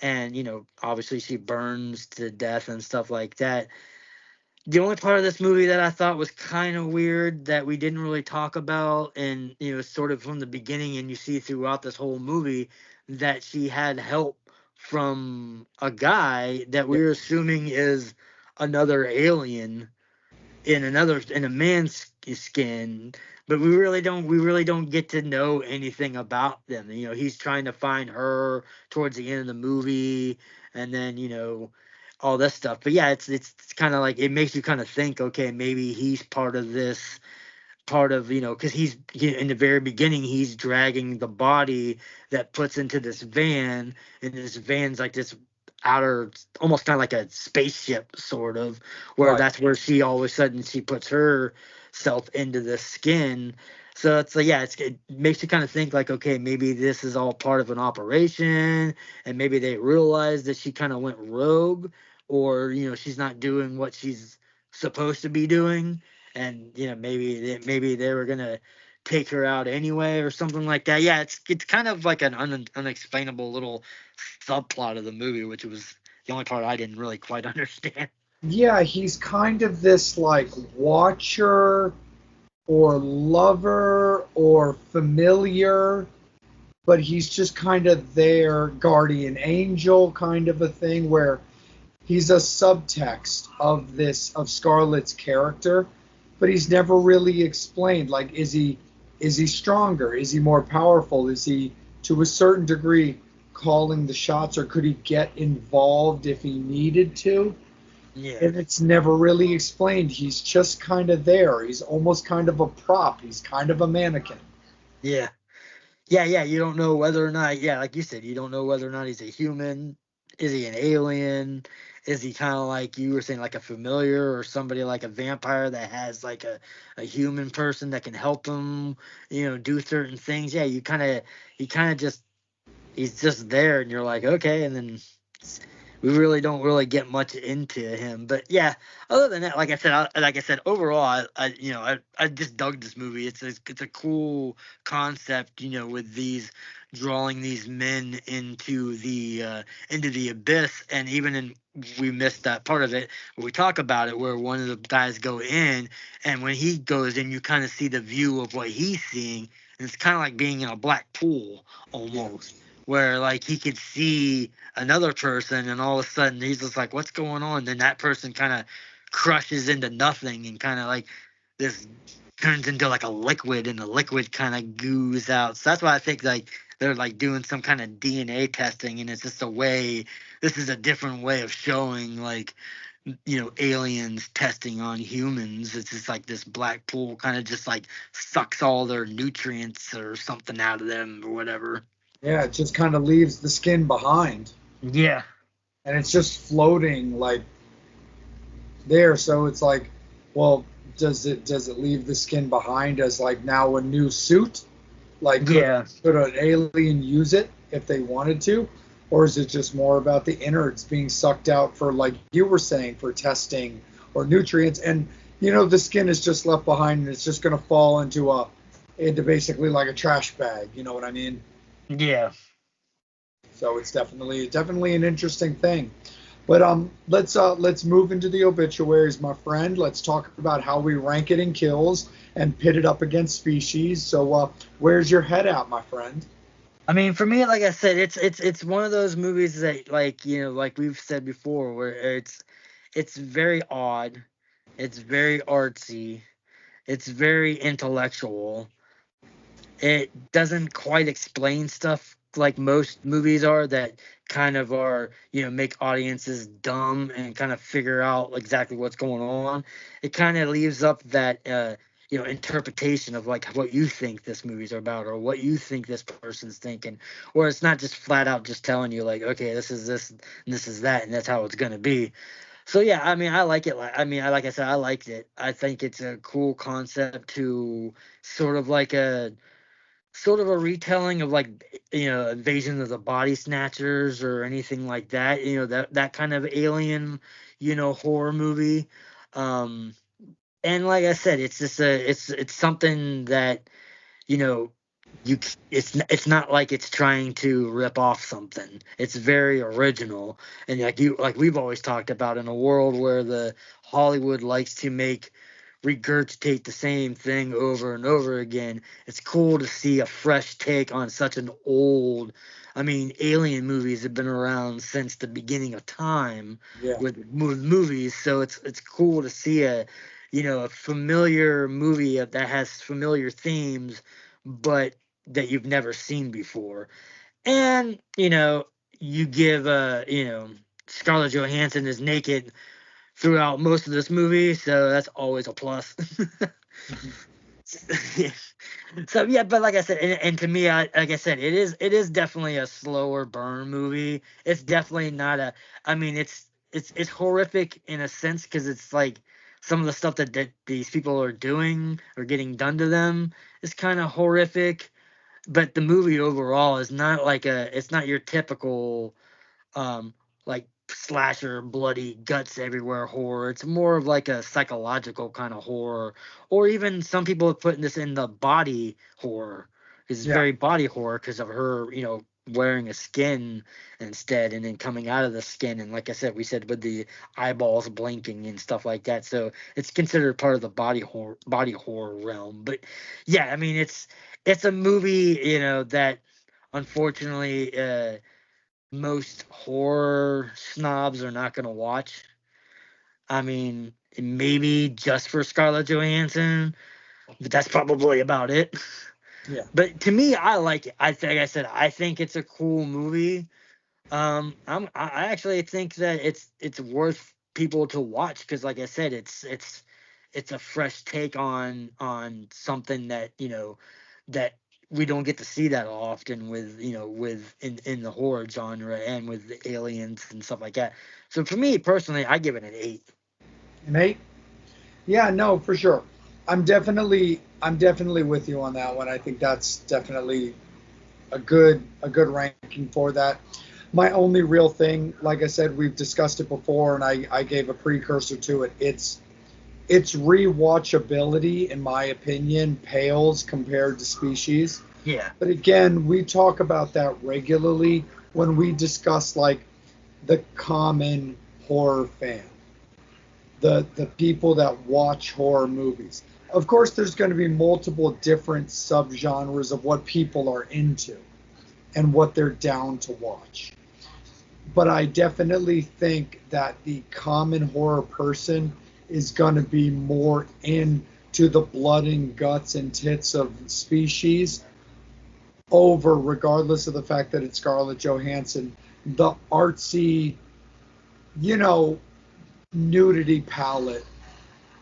and obviously she burns to death and stuff like that. The only part of this movie that I thought was kind of weird that we didn't really talk about, and sort of from the beginning, and you see throughout this whole movie, that she had help from a guy that we're assuming is another alien in a man's skin, but we really don't get to know anything about them. He's trying to find her towards the end of the movie, and then all this stuff. But yeah, it's kind of like it makes you kind of think, okay, maybe he's part of this, part of because in the very beginning he's dragging the body that puts into this van, and this van's like this outer, almost kind of like a spaceship sort of, where Right. that's where she all of a sudden she puts herself into the skin. So it's like, yeah, it makes you kind of think like, okay, maybe this is all part of an operation, and maybe they realized that she kind of went rogue, or she's not doing what she's supposed to be doing, and maybe they were gonna take her out anyway or something like that. Yeah, it's kind of like an unexplainable little subplot of the movie, which was the only part I didn't really quite understand. Yeah, he's kind of this like watcher or lover or familiar, but he's just kind of their guardian angel kind of a thing where he's a subtext of Scarlett's character, but he's never really explained. Like, is he stronger? Is he more powerful? Is he to a certain degree calling the shots, or could he get involved if he needed to? Yeah, And it's never really explained. He's just kind of there. He's almost kind of a prop. He's kind of a mannequin. yeah, yeah. You don't know whether or not, yeah, like you said, you don't know whether or not he's a human. Is he an alien? Is he kind of like you were saying, like a familiar, or somebody like a vampire that has like a human person that can help him, do certain things? Yeah, he kind of just he's just there, and you're like, okay, and then we really don't really get much into him. But yeah, other than that, like I said, overall, I just dug this movie. It's a cool concept, with these drawing these men into the abyss, and even in we missed that part of it where we talk about it, where one of the guys go in, and when he goes in, you kind of see the view of what he's seeing, and it's kind of like being in a black pool almost, where like he could see another person, and all of a sudden he's just like, what's going on? Then that person kind of crushes into nothing, and kind of like this turns into like a liquid, and the liquid kind of goos out. So that's why I think like they're like doing some kind of DNA testing, and it's just a way, this is a different way of showing like aliens testing on humans. It's just like this black pool kind of just like sucks all their nutrients or something out of them or whatever. Yeah, it just kind of leaves the skin behind. Yeah. And it's just floating like there. So it's like, well, does it leave the skin behind as like now a new suit? Like, could an alien use it if they wanted to? Or is it just more about the innards being sucked out for, like you were saying, for testing or nutrients? And, the skin is just left behind, and it's just going to fall into basically like a trash bag. You know what I mean? Yeah. So it's definitely an interesting thing. But let's move into the obituaries, my friend. Let's talk about how we rank it in kills and pit it up against species. So where's your head at, my friend? I mean, for me, like I said, it's one of those movies that, like like we've said before, where it's very odd, it's very artsy, it's very intellectual. It doesn't quite explain stuff like most movies are, that kind of are, make audiences dumb and kind of figure out exactly what's going on. It kind of leaves up that interpretation of like what you think this movie's about or what you think this person's thinking, or it's not just flat out just telling you like, okay, this is this and this is that and that's how it's gonna be. So yeah, I mean, I like it. Like I said, I liked it. I think it's a cool concept to sort of like a retelling of like Invasion of the Body Snatchers or anything like that. That kind of alien horror movie. Um, and like I said, it's just it's something that you know it's not like it's trying to rip off something. It's very original, and like we've always talked about, in a world where the Hollywood likes to regurgitate the same thing over and over again, it's cool to see a fresh take on such an old. I mean, alien movies have been around since the beginning of time. Yeah. with movies, so it's cool to see a familiar movie that has familiar themes, but that you've never seen before. And you give Scarlett Johansson is naked throughout most of this movie, so that's always a plus. So yeah, but like I said, and to me, like I said, it is definitely a slower burn movie. It's definitely not a. I mean, it's horrific in a sense because it's like some of the stuff that these people are doing or getting done to them is kind of horrific. But the movie overall is not like it's not your typical like slasher, bloody guts everywhere horror. It's more of like a psychological kind of horror, or even some people are putting this in the body horror. It's Yeah. very body horror because of her, wearing a skin instead, and then coming out of the skin, and like I said, we said with the eyeballs blinking and stuff like that. So it's considered part of the body horror realm. But yeah, I mean, it's a movie, that unfortunately. Most horror snobs are not going to watch. I mean, maybe just for Scarlett Johansson, but that's probably about it. Yeah. But to me, I like it. I think it's a cool movie. I actually think that it's worth people to watch because, like I said, it's a fresh take on something that that we don't get to see that often with in the horror genre and with the aliens and stuff like that. So for me personally, I give it an 8. An 8? Yeah, no, for sure. I'm definitely with you on that one. I think that's definitely a good ranking for that. My only real thing, like I said, we've discussed it before, and I gave a precursor to it. Its rewatchability, in my opinion, pales compared to Species. Yeah. But again, we talk about that regularly when we discuss like the common horror fan, the people that watch horror movies. Of course, there's going to be multiple different subgenres of what people are into and what they're down to watch. But I definitely think that the common horror person is going to be more into the blood and guts and tits of Species over, regardless of the fact that it's Scarlett Johansson, the artsy, nudity palette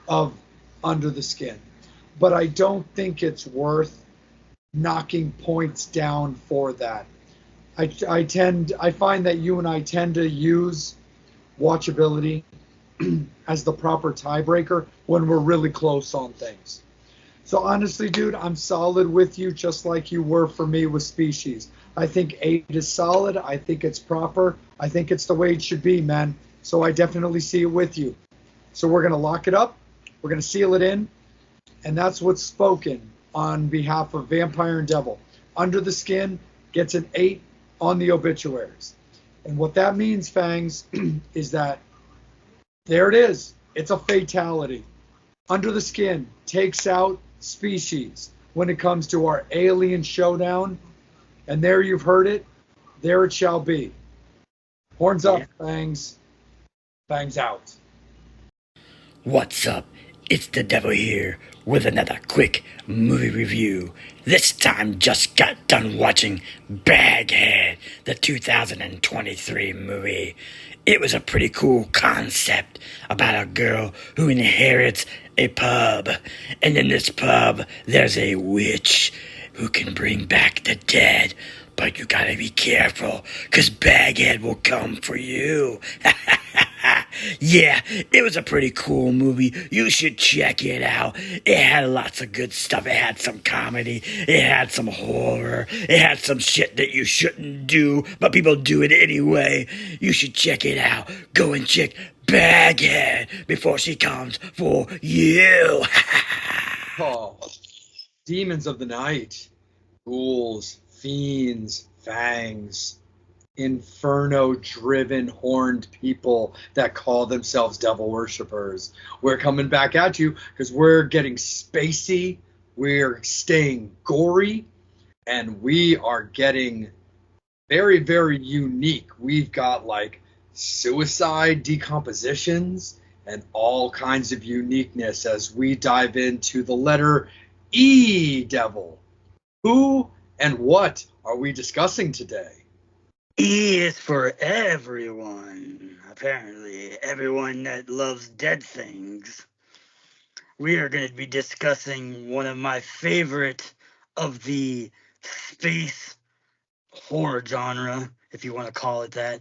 of Under the Skin. But I don't think it's worth knocking points down for that. I find that you and I tend to use watchability as the proper tiebreaker when we're really close on things. So honestly, dude, I'm solid with you, just like you were for me with Species. I think 8 is solid. I think it's proper. I think it's the way it should be, man. So I definitely see it with you. So we're going to lock it up. We're going to seal it in. And that's what's spoken on behalf of Vampire and Devil. Under the Skin gets an 8 on the obituaries. And what that means, Fangs, is that there it is. It's a fatality. Under the Skin takes out Species when it comes to our alien showdown. And there you've heard it. There it shall be. Horns up, Fangs. Fangs out. What's up, It's the devil here with another quick movie review. This time just got done watching Baghead, the 2023 movie. It was a pretty cool concept about a girl who inherits a pub. And in this pub, there's a witch who can bring back the dead. But you gotta be careful, 'cause Baghead will come for you. Yeah, it was a pretty cool movie. You should check it out. It had lots of good stuff. It had some comedy. It had some horror. It had some shit that you shouldn't do, but people do it anyway. You should check it out. Go and check Baghead before she comes for you. Oh, demons of the night, ghouls, fiends, fangs, inferno-driven horned people that call themselves devil worshippers. We're coming back at you because we're getting spacey, we're staying gory, and we are getting very, very unique. We've got like suicide decompositions and all kinds of uniqueness as we dive into the letter E, devil. Who and what are we discussing today? E is for everyone, apparently. Everyone that loves dead things. We are going to be discussing one of my favorite of the space horror genre, if you want to call it that,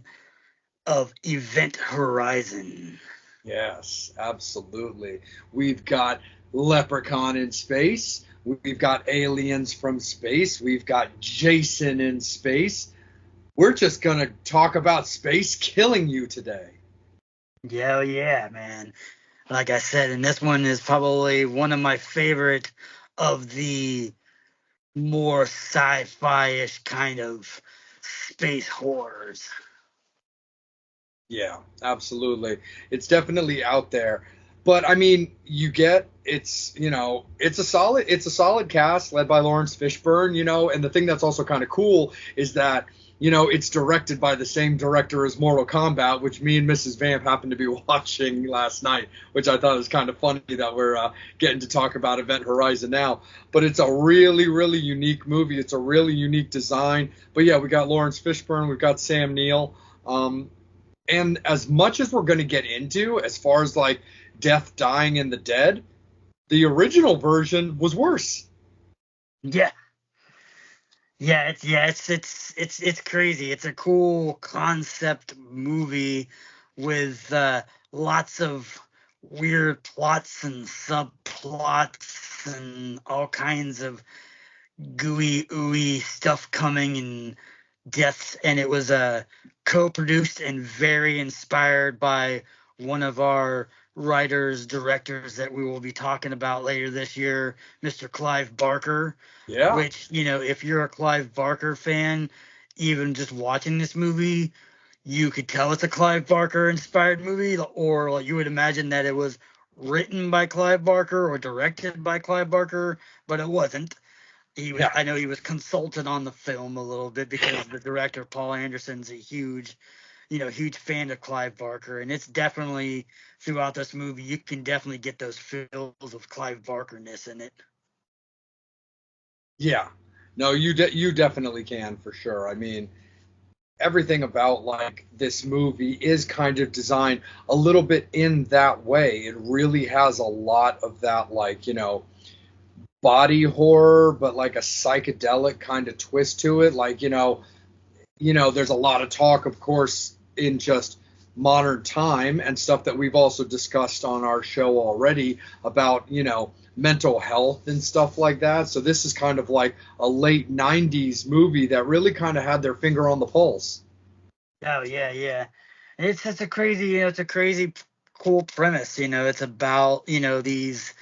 of Event Horizon. Yes, absolutely. We've got Leprechaun in space. We've got aliens from space. We've got Jason in space. We're just going to talk about space killing you today. Yeah, man. Like I said, and this one is probably one of my favorite of the more sci-fi-ish kind of space horrors. Yeah, absolutely. It's definitely out there. But I mean, it's a solid cast led by Lawrence Fishburne, and the thing that's also kind of cool is that it's directed by the same director as Mortal Kombat, which me and Mrs. Vamp happened to be watching last night, which I thought was kind of funny that we're getting to talk about Event Horizon now. But it's a really, really unique movie. It's a really unique design. But yeah, we got Lawrence Fishburne, we've got Sam Neill. And as much as we're going to get into, as far as like death, dying, and the dead, the original version was worse. Yeah. It's crazy. It's a cool concept movie with lots of weird plots and subplots and all kinds of gooey ooey stuff coming and deaths. And it was co-produced and very inspired by one of our writers, directors that we will be talking about later this year, Mr. Clive Barker. Yeah. Which, if you're a Clive Barker fan, even just watching this movie, you could tell it's a Clive Barker inspired movie, or you would imagine that it was written by Clive Barker or directed by Clive Barker, but it wasn't. I know he was consulted on the film a little bit because the director, Paul Anderson's a huge fan of Clive Barker, and it's definitely throughout this movie, you can definitely get those feels of Clive Barker-ness in it. Yeah, no, you definitely can for sure. I mean, everything about like this movie is kind of designed a little bit in that way. It really has a lot of that, like, body horror, but like a psychedelic kind of twist to it. Like, there's a lot of talk, of course, in just modern time and stuff that we've also discussed on our show already about, mental health and stuff like that. So this is kind of like a late 90s movie that really kind of had their finger on the pulse. Oh, yeah. It's just a crazy cool premise. It's about, these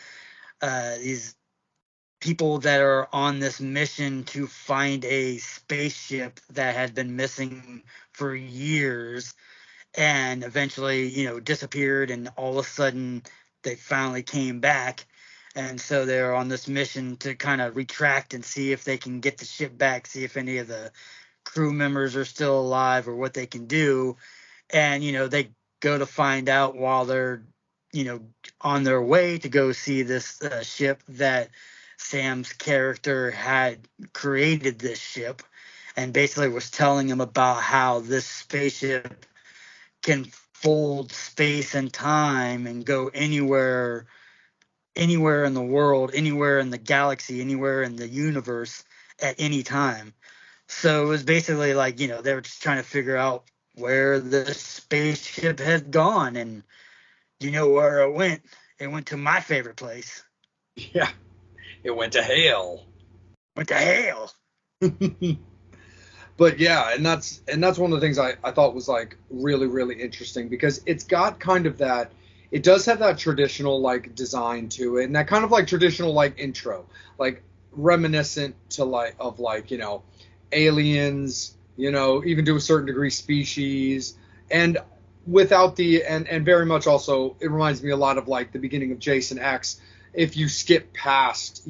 people that are on this mission to find a spaceship that had been missing for years and eventually, disappeared, and all of a sudden they finally came back. And so they're on this mission to kind of retract and see if they can get the ship back, see if any of the crew members are still alive or what they can do. And, they go to find out while they're on their way to go see this ship that Sam's character had created this ship, and basically was telling him about how this spaceship can fold space and time and go anywhere in the world, anywhere in the galaxy, anywhere in the universe at any time. So it was basically like, they were just trying to figure out where the spaceship had gone, and where it went. It went to my favorite place. Yeah, it went to hell. Went to hell. But yeah, and that's one of the things I thought was like really, really interesting, because it's got kind of that, it does have that traditional like design to it, and that kind of like traditional like intro, like reminiscent to Aliens, even to a certain degree Species, and without the and very much also it reminds me a lot of like the beginning of Jason X, if you skip past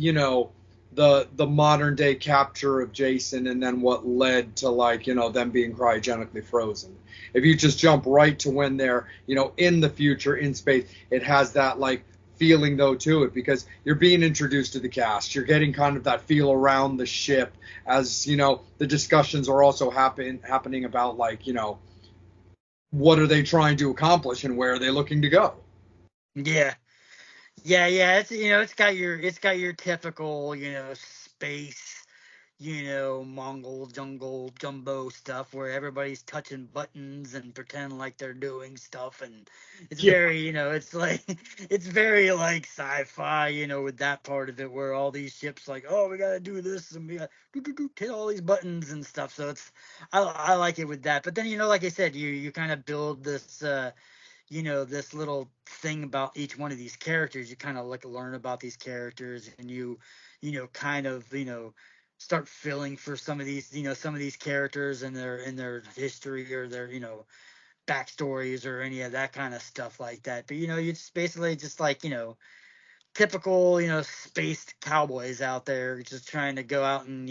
the modern day capture of Jason and then what led to them being cryogenically frozen. If you just jump right to when they're in the future in space, it has that like feeling though to it, because you're being introduced to the cast, you're getting kind of that feel around the ship as the discussions are also happening about what are they trying to accomplish and where are they looking to go. Yeah. It's got your typical, space, Mongol jungle jumbo stuff where everybody's touching buttons and pretend like they're doing stuff, and it's very, it's very like sci-fi, with that part of it where all these ships like, oh, we gotta do this and we gotta hit all these buttons and stuff. So I like it with that. But then like I said, you kind of build this. This little thing about each one of these characters. You kind of learn about these characters, and you kind of, start feeling for some of these characters and their history or their, backstories or any of that kind of stuff like that. But, you just basically just like, typical, spaced cowboys out there just trying to go out and,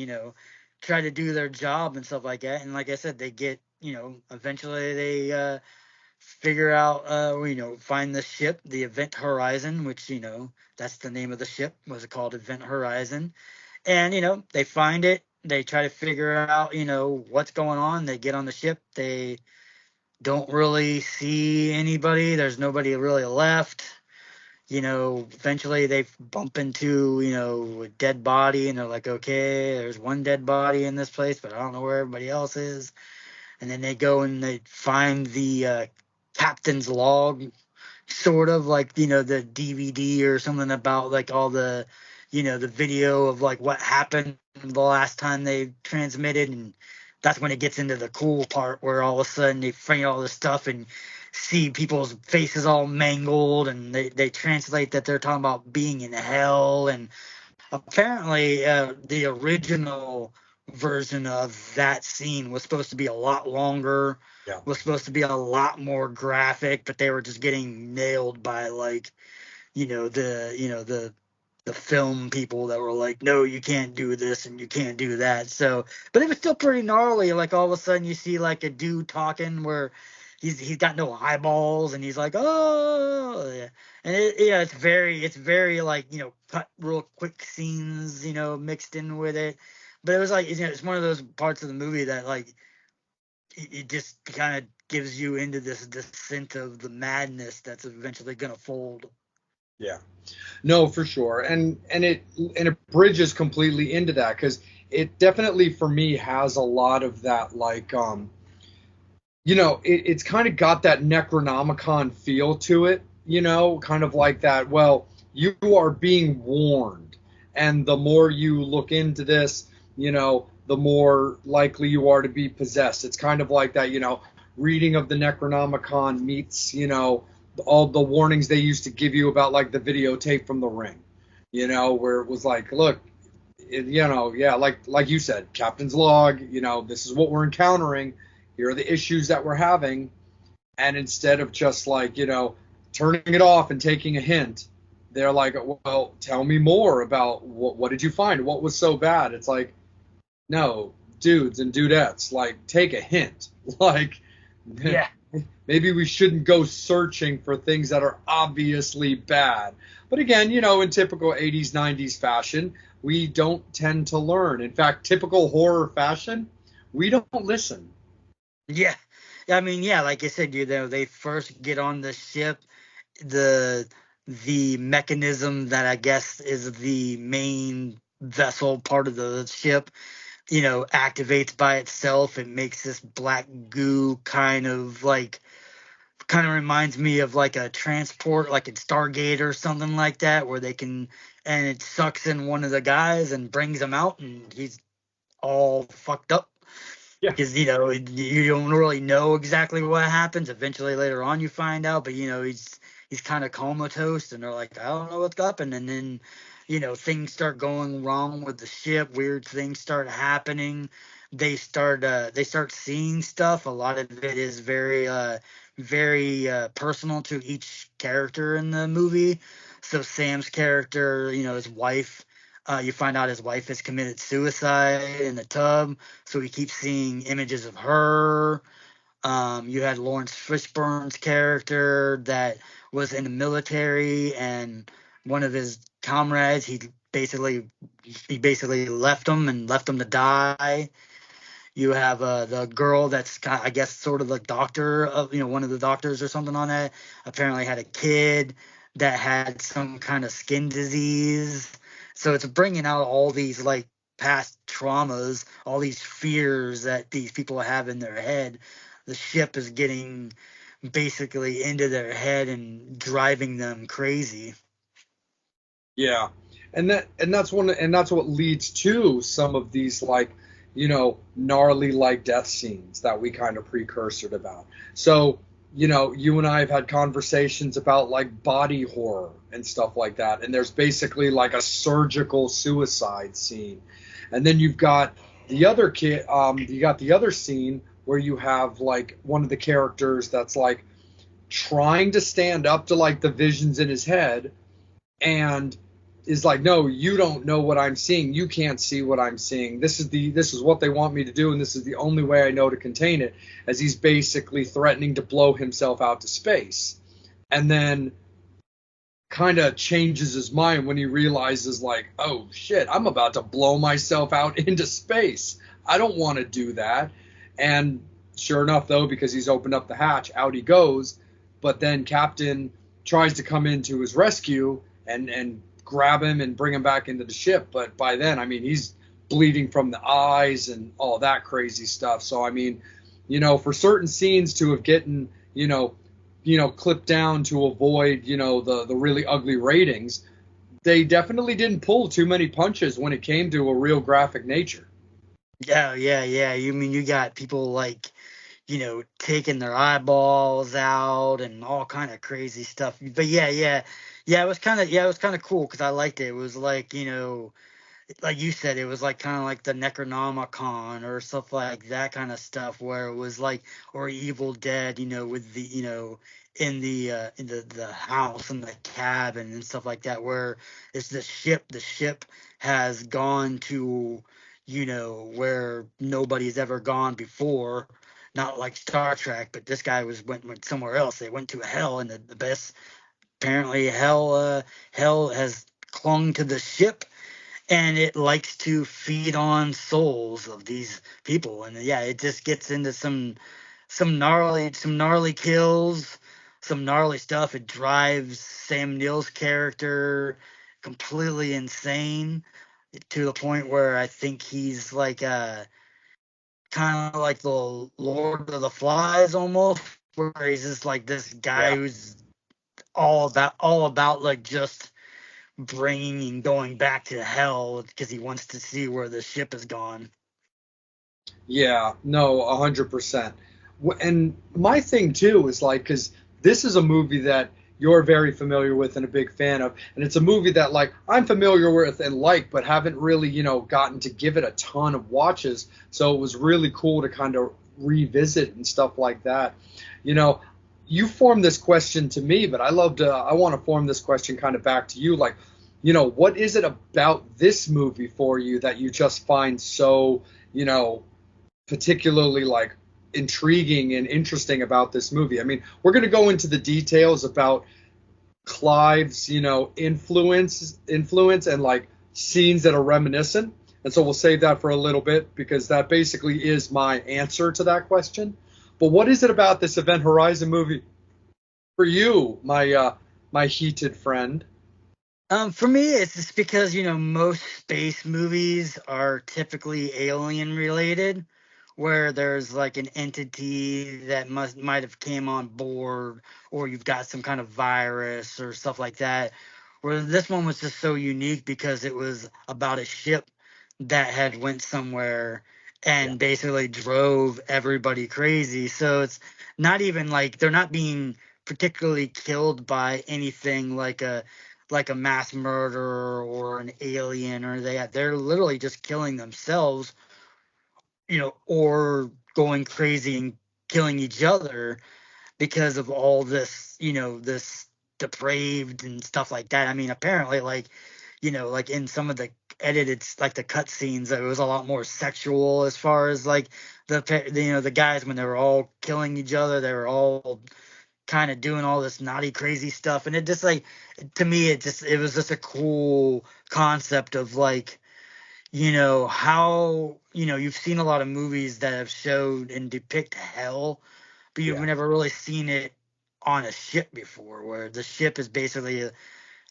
try to do their job and stuff like that. And like I said, they get, eventually they, figure out, find the ship, the Event Horizon, which, that's the name of the ship, was called Event Horizon. And, they find it, they try to figure out, what's going on. They get on the ship, they don't really see anybody, there's nobody really left. Eventually they bump into, a dead body, and they're like, okay, there's one dead body in this place, but I don't know where everybody else is. And then they go and they find the captain's log, sort of like, the DVD or something about like all the, the video of like what happened the last time they transmitted. And that's when it gets into the cool part where all of a sudden they find all this stuff and see people's faces all mangled, and they translate that they're talking about being in hell. And apparently the original version of that scene was supposed to be a lot longer, was supposed to be a lot more graphic, but they were just getting nailed by like the film people that were like, no, you can't do this and you can't do that. So, but it was still pretty gnarly. Like all of a sudden you see like a dude talking where he's got no eyeballs, and he's like, oh yeah. And it's very like, cut real quick scenes, mixed in with it. But it was like, it's one of those parts of the movie that like it just kind of gives you into this descent of the madness that's eventually gonna fold. Yeah, no, for sure, and it bridges completely into that, because it definitely for me has a lot of that like it's kind of got that Necronomicon feel to it, kind of like that. Well, you are being warned, and the more you look into this, the more likely you are to be possessed. It's kind of like that, reading of the Necronomicon meets, all the warnings they used to give you about like the videotape from The Ring, where it was like, look, like you said, Captain's log, this is what we're encountering. Here are the issues that we're having. And instead of just like, turning it off and taking a hint, they're like, well, tell me more about what did you find? What was so bad? It's like, no, dudes and dudettes, like, take a hint. Like, yeah. maybe we shouldn't go searching for things that are obviously bad. But again, in typical 80s, 90s fashion, we don't tend to learn. In fact, typical horror fashion, we don't listen. Yeah. I mean, yeah, like I said, they first get on the ship, the mechanism that I guess is the main vessel part of the ship, activates by itself. It makes this black goo kind of reminds me of like a transport, like a Stargate or something like that, where and it sucks in one of the guys and brings him out, and he's all fucked up. Yeah. Because you don't really know exactly what happens. Eventually, later on, you find out. But he's kind of comatose, and they're like, I don't know what's up. And then things start going wrong with the ship. Weird things start happening. They start seeing stuff. A lot of it is very personal to each character in the movie. So Sam's character, his wife. You find out his wife has committed suicide in the tub, so he keeps seeing images of her. You had Lawrence Fishburne's character that was in the military, and one of his comrades, he basically left him to die. You have the girl that's I guess sort of the doctor of one of the doctors or something on that. Apparently had a kid that had some kind of skin disease. So it's bringing out all these like past traumas, all these fears that these people have in their head. The ship is getting basically into their head and driving them crazy. Yeah, and that's what leads to some of these like gnarly like death scenes that we kind of precursored about. So you and I have had conversations about like body horror and stuff like that, and there's basically like a surgical suicide scene, and then you've got the other scene where you have like one of the characters that's like trying to stand up to like the visions in his head, and is like, no, you don't know what I'm seeing. You can't see what I'm seeing. This is what they want me to do, and this is the only way I know to contain it, as he's basically threatening to blow himself out to space. And then kind of changes his mind when he realizes like, oh shit, I'm about to blow myself out into space. I don't want to do that. And sure enough, though, because he's opened up the hatch, out he goes. But then Captain tries to come in to his rescue and grab him and bring him back into the ship. But by then, I mean, he's bleeding from the eyes and all that crazy stuff. So, I mean, for certain scenes to have gotten, clipped down to avoid, the really ugly ratings, they definitely didn't pull too many punches when it came to a real graphic nature. Yeah. You mean you got people like, taking their eyeballs out and all kind of crazy stuff. But yeah, it was kind of cool because I liked it. It was like, like you said, it was like kind of like the Necronomicon or stuff like that kind of stuff, where it was like, or Evil Dead, with the, in the house and the cabin and stuff like that, where it's the ship has gone to, where nobody's ever gone before. Not like Star Trek, but this guy went somewhere else. They went to hell, and the best, apparently hell has clung to the ship, and it likes to feed on souls of these people. And yeah, it just gets into some gnarly kills, some gnarly stuff. It drives Sam Neill's character completely insane to the point where I think he's like kind of like the Lord of the Flies almost, where he's just like this guy who's all about like just bringing and going back to hell because he wants to see where the ship has gone. Yeah, no, 100%. And my thing too is like, because this is a movie that you're very familiar with and a big fan of, and it's a movie that like I'm familiar with and like, but haven't really gotten to give it a ton of watches. So it was really cool to kind of revisit and stuff like that. You formed this question to me, but I want to form this question kind of back to you. Like, what is it about this movie for you that you just find so, particularly like intriguing and interesting about this movie. I mean, we're going to go into the details about Clive's, influence and like scenes that are reminiscent. And so we'll save that for a little bit because that basically is my answer to that question. But what is it about this Event Horizon movie for you, my heated friend? For me, it's just because, most space movies are typically alien related, where there's like an entity that might have came on board, or you've got some kind of virus or stuff like that. Where this one was just so unique because it was about a ship that had went somewhere Yeah. and basically drove everybody crazy. So it's not even like they're not being particularly killed by anything like a mass murderer or an alien or that. They're literally just killing themselves, or going crazy and killing each other because of all this, this depraved and stuff like that. I mean, apparently, like in some of the edited, like the cut scenes, it was a lot more sexual as far as like the guys when they were all killing each other, they were all kind of doing all this naughty crazy stuff, and it just like, to me, it was just a cool concept of like, how, you've seen a lot of movies that have showed and depict hell, but you've Yeah. never really seen it on a ship before, where the ship is basically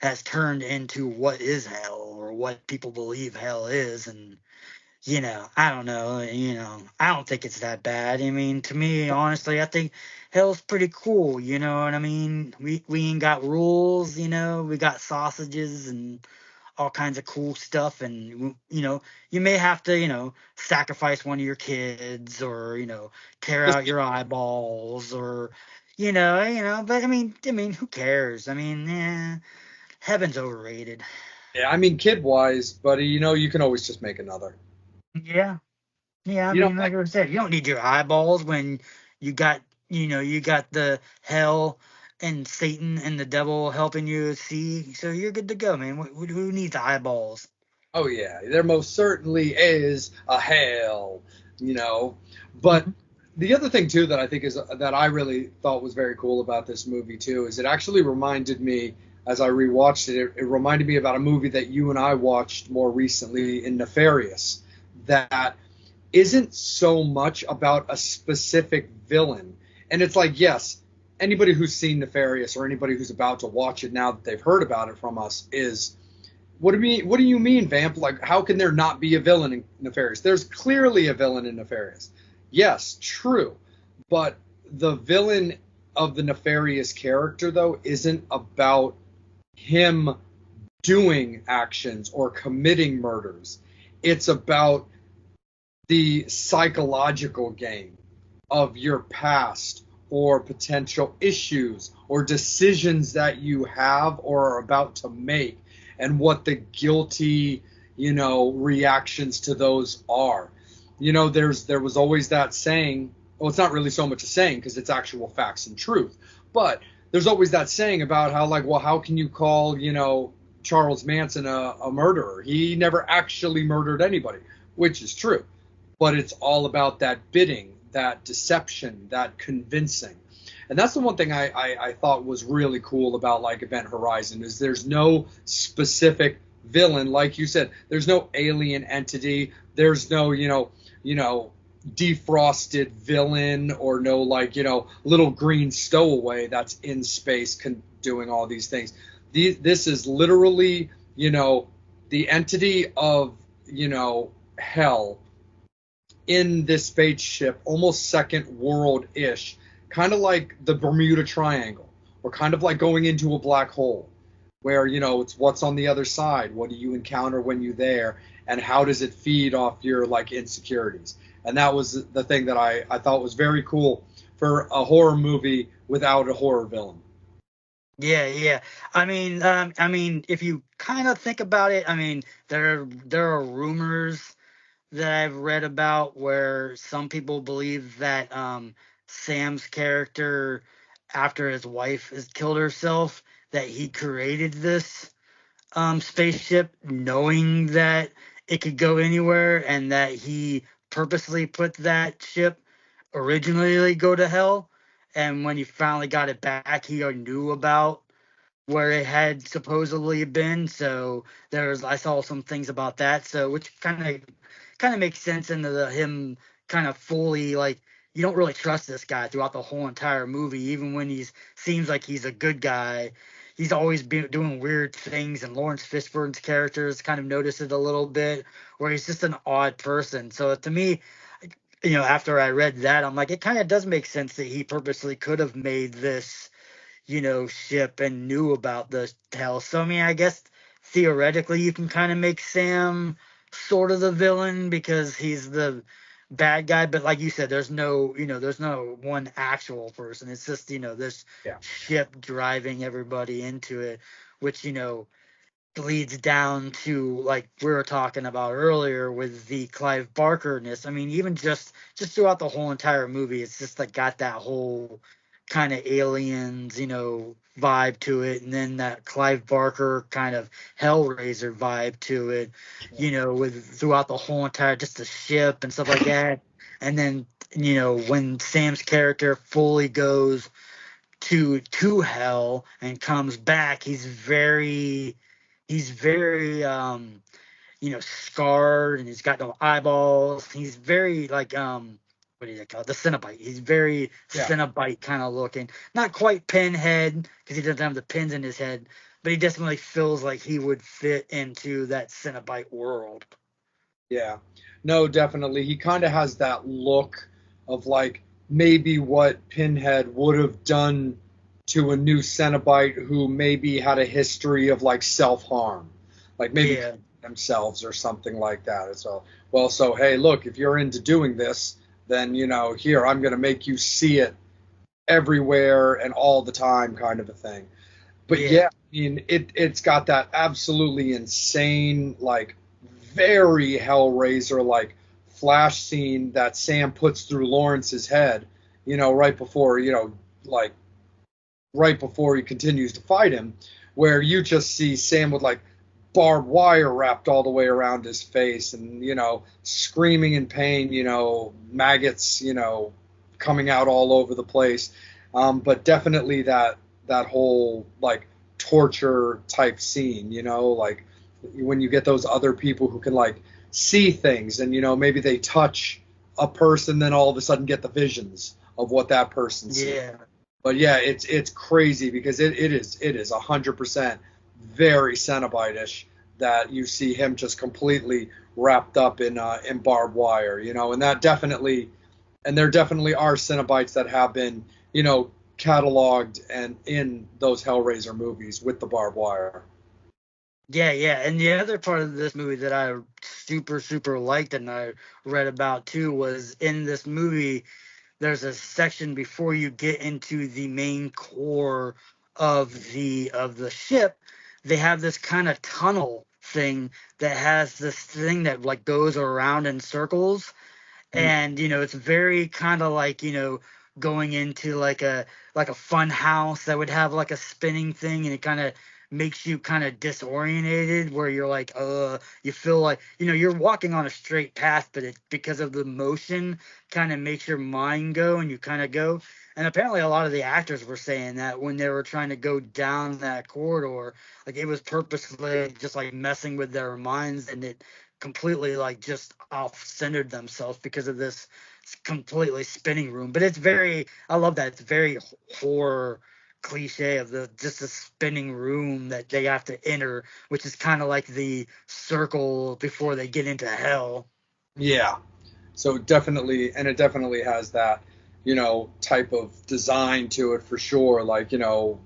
has turned into what is hell or what people believe hell is. And I don't know, I don't think it's that bad. I mean, to me, honestly, I think hell's pretty cool, you know what I mean? We ain't got rules, we got sausages and all kinds of cool stuff, and you may have to, sacrifice one of your kids, or tear Just, out your eyeballs, or but I mean, who cares? I mean, heaven's overrated. yeah, I mean, kid wise, buddy, you can always just make another. Yeah. Yeah, I You know, mean, like I said, you don't need your eyeballs when you got, you got the hell and Satan and the devil helping you see. So you're good to go, man. Who needs eyeballs? oh yeah, there most certainly is a hell, you know. But the other thing too that I think is that I really thought was very cool about this movie too is it actually reminded me as I rewatched it, it reminded me about a movie that you and I watched more recently in Nefarious that isn't so much about a specific villain. And it's like, yes, anybody who's seen Nefarious or anybody who's about to watch it now that they've heard about it from us is what do you mean, Vamp? Like, how can there not be a villain in Nefarious? There's clearly a villain in Nefarious. Yes, true. But the villain of the Nefarious character, though, isn't about him doing actions or committing murders. It's about the psychological game of your past or potential issues or decisions that you have or are about to make and what the guilty, reactions to those are. There was always that saying, well, it's not really so much a saying because it's actual facts and truth, but there's always that saying about how, like, well, how can you call, Charles Manson a murderer? He never actually murdered anybody, which is true. But it's all about that bidding, that deception, that convincing. And that's the one thing I thought was really cool about like Event Horizon is there's no specific villain, like you said. There's no alien entity. There's no defrosted villain or no little green stowaway that's in space doing all these things. This is literally the entity of hell in this spaceship, almost second world-ish, kind of like the Bermuda Triangle, or kind of like going into a black hole, where, it's what's on the other side, what do you encounter when you're there, and how does it feed off your, insecurities. And that was the thing that I thought was very cool for a horror movie without a horror villain. Yeah, yeah. I mean, if you kind of think about it, I mean, there are rumors that I've read about where some people believe that Sam's character, after his wife has killed herself, that he created this spaceship knowing that it could go anywhere, and that he purposely put that ship originally go to hell, and when he finally got it back, he already knew about where it had supposedly been. So I saw some things about that. So which kind of makes sense into him kind of fully like you don't really trust this guy throughout the whole entire movie, even when he's seems like he's a good guy. He's always been doing weird things, and Lawrence Fishburne's characters kind of notice it a little bit, where he's just an odd person. So to me, after I read that, I'm like, it kind of does make sense that he purposely could have made this ship and knew about the hell. So I mean, I guess theoretically you can kind of make Sam sort of the villain because he's the bad guy, but like you said, there's no one actual person. It's just, this Yeah. ship driving everybody into it, which, leads down to like we were talking about earlier with the Clive Barker-ness. I mean, even just throughout the whole entire movie, it's just like got that whole kind of aliens, vibe to it, and then that Clive Barker kind of Hellraiser vibe to it, with throughout the whole entire just the ship and stuff like that. And then when Sam's character fully goes to hell and comes back, he's very scarred, and he's got no eyeballs. He's very like what do you call it? The Cenobite. He's very Cenobite kind of looking. Not quite Pinhead because he doesn't have the pins in his head, but he definitely feels like he would fit into that Cenobite world. Yeah. No, definitely. He kind of has that look of like maybe what Pinhead would have done to a new Cenobite who maybe had a history of like self-harm. Like maybe themselves or something like that. So, hey, look, if you're into doing this, then, here, I'm going to make you see it everywhere and all the time kind of a thing. But I mean, it's got that absolutely insane, like very Hellraiser, like flash scene that Sam puts through Lawrence's head, right before he continues to fight him, where you just see Sam with like barbed wire wrapped all the way around his face and, screaming in pain, maggots, coming out all over the place. But definitely that whole like torture type scene, like when you get those other people who can like see things and, maybe they touch a person, then all of a sudden get the visions of what that person sees. Yeah. But yeah, it's crazy because it is 100% very Cenobite-ish that you see him just completely wrapped up in barbed wire, and that definitely, and there definitely are Cenobites that have been, cataloged and in those Hellraiser movies with the barbed wire. Yeah, and the other part of this movie that I super, super liked and I read about too was in this movie, there's a section before you get into the main core of the ship. They have this kind of tunnel thing that has this thing that like goes around in circles, and it's very kind of like going into like a fun house that would have like a spinning thing, and it kind of makes you kind of disorientated where you're like you feel like you're walking on a straight path, but it because of the motion kind of makes your mind go and you kind of go. And apparently a lot of the actors were saying that when they were trying to go down that corridor, like it was purposely just like messing with their minds, and it completely like just off-centered themselves because of this completely spinning room. But I love that. It's very horror cliche of just a spinning room that they have to enter, which is kind of like the circle before they get into hell. Yeah. So it definitely has that, type of design to it for sure. Like, you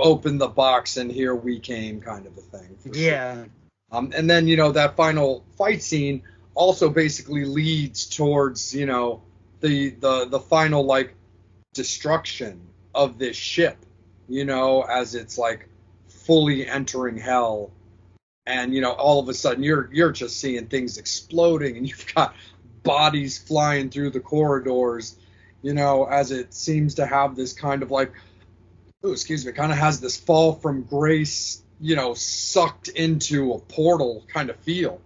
open the box and here we came kind of a thing. Yeah. Sure. And then, that final fight scene also basically leads towards, the final like destruction of this ship, as it's like fully entering hell. And, all of a sudden you're just seeing things exploding and you've got bodies flying through the corridors, as it seems to have this kind of like, kind of has this fall from grace, sucked into a portal kind of feel.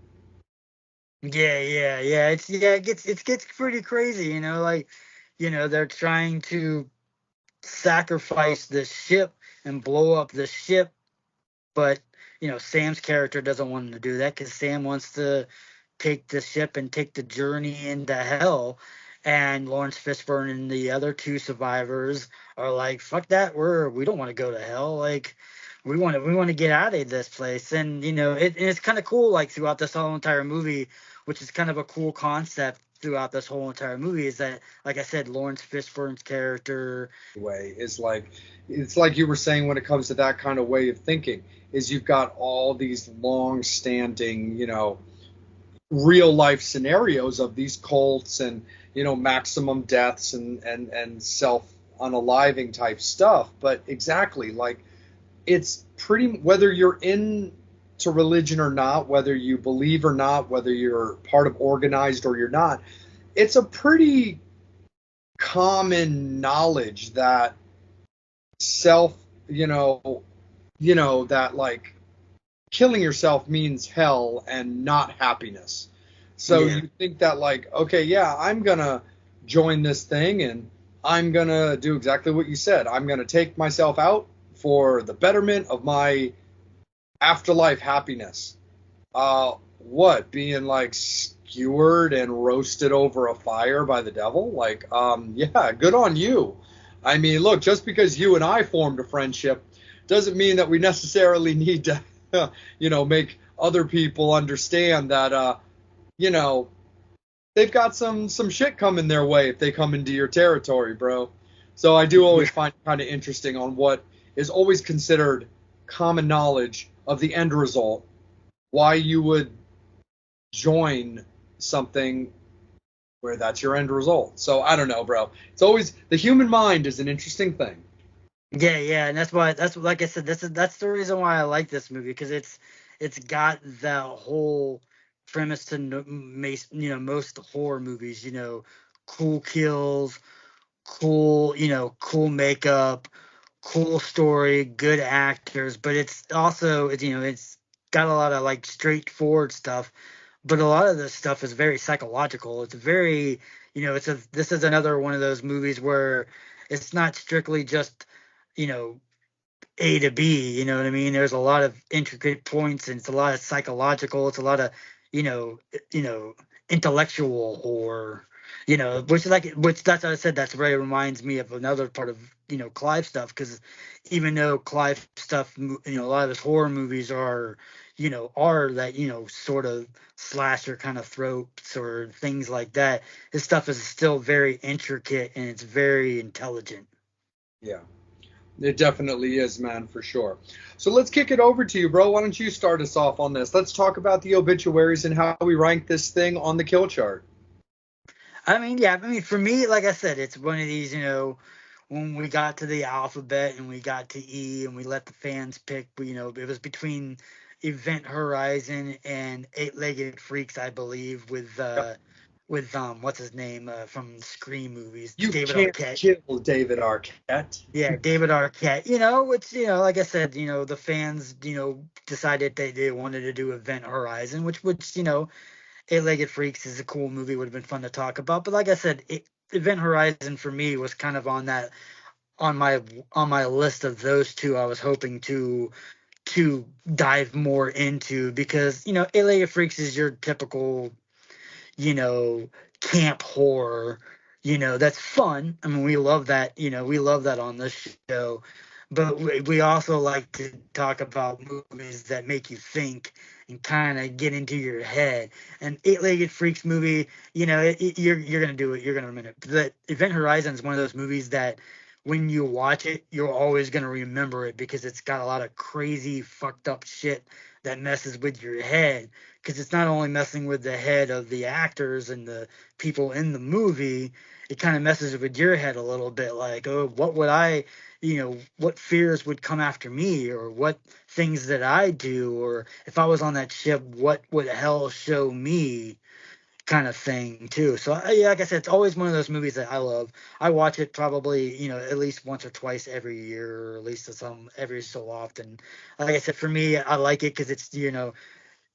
Yeah. It gets pretty crazy, like, they're trying to sacrifice the ship and blow up the ship, but Sam's character doesn't want him to do that because Sam wants to take the ship and take the journey into hell. And Lawrence Fishburne and the other two survivors are like, "Fuck that! We don't want to go to hell. Like, we want to get out of this place." And it's kind of cool. Like throughout this whole entire movie, which is kind of a cool concept throughout this whole entire movie, is that, like I said, Lawrence Fishburne's character. Way is like, it's like you were saying when it comes to that kind of way of thinking, is you've got all these long standing, real life scenarios of these cults and maximum deaths and self unaliving type stuff, but exactly like it's pretty, whether you're into religion or not, whether you believe or not, whether you're part of organized or you're not, it's a pretty common knowledge that self, that like killing yourself means hell and not happiness. So Yeah. you think that like, okay, yeah, I'm gonna join this thing and I'm gonna do exactly what you said. I'm gonna take myself out for the betterment of my afterlife happiness. What, being like skewered and roasted over a fire by the devil? Like, yeah, good on you. I mean, look, just because you and I formed a friendship doesn't mean that we necessarily need to, make other people understand that, you know, they've got some shit coming their way if they come into your territory, bro. So I do always find it kind of interesting on what is always considered common knowledge of the end result, why you would join something where that's your end result. So I don't know, bro. It's always, the human mind is an interesting thing. Yeah, and that's like I said, that's the reason why I like this movie, because it's got that whole premise to most horror movies, cool kills, cool makeup, cool story, good actors, but it's also it's got a lot of like straightforward stuff, but a lot of this stuff is very psychological. It's very, this is another one of those movies where it's not strictly just, you know, A to B, you know what I mean? There's a lot of intricate points, and it's a lot of psychological, it's a lot of, you know, you know, intellectual horror, which that's what I said, that's very reminds me of another part of, Clive stuff, because even though Clive stuff, a lot of his horror movies are that, sort of slasher kind of tropes or things like that, his stuff is still very intricate and it's very intelligent. Yeah, it definitely is, man, for sure. So let's kick it over to you, bro. Why don't you start us off on this? Let's talk about the obituaries and how we rank this thing on the kill chart. I mean, yeah, I mean, for me, like I said, it's one of these, when we got to the alphabet and we got to E and we let the fans pick, it was between Event Horizon and Eight-Legged Freaks, I believe, with what's his name, from Scream movies, You David can't Arquette. kill David Arquette. Yeah, David Arquette. Which, like I said, the fans, decided they wanted to do Event Horizon, which, Eight-Legged Freaks is a cool movie, would have been fun to talk about. But like I said, Event Horizon for me was kind of on my list of those two. I was hoping to dive more into, because Eight-Legged Freaks is your typical, you know camp horror. That's fun. I mean, we love that on this show, but we also like to talk about movies that make you think and kind of get into your head. And Eight-Legged Freaks movie, you're gonna do it. You're gonna remember it. The Event Horizon is one of those movies that when you watch it, you're always gonna remember it, because it's got a lot of crazy, fucked up shit that messes with your head. Because it's not only messing with the head of the actors and the people in the movie, it kind of messes with your head a little bit, like, oh, what would what fears would come after me, or what things that I do, or if I was on that ship, what would hell show me, kind of thing too. So yeah, like I said, it's always one of those movies that I love. I watch it probably, at least once or twice every year, or at least some every so often. Like I said, for me, I like it because it's,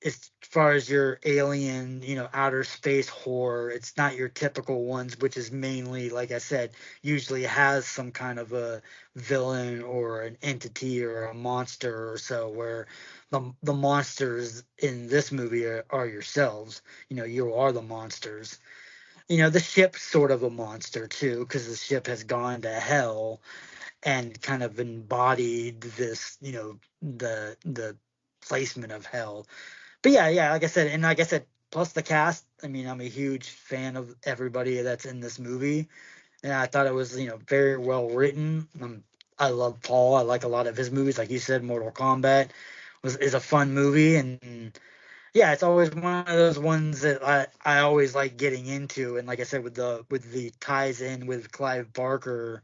as far as your alien, outer space horror, it's not your typical ones, which is mainly, like I said, usually has some kind of a villain or an entity or a monster or so, where the monsters in this movie are yourselves. You are the monsters. The ship's sort of a monster too, because the ship has gone to hell and kind of embodied this, the placement of hell. But yeah, like I said, plus the cast. I mean, I'm a huge fan of everybody that's in this movie, and I thought it was, very well written. I love Paul. I like a lot of his movies. Like you said, Mortal Kombat is a fun movie, and yeah, it's always one of those ones that I always like getting into. And like I said, with the ties in with Clive Barker,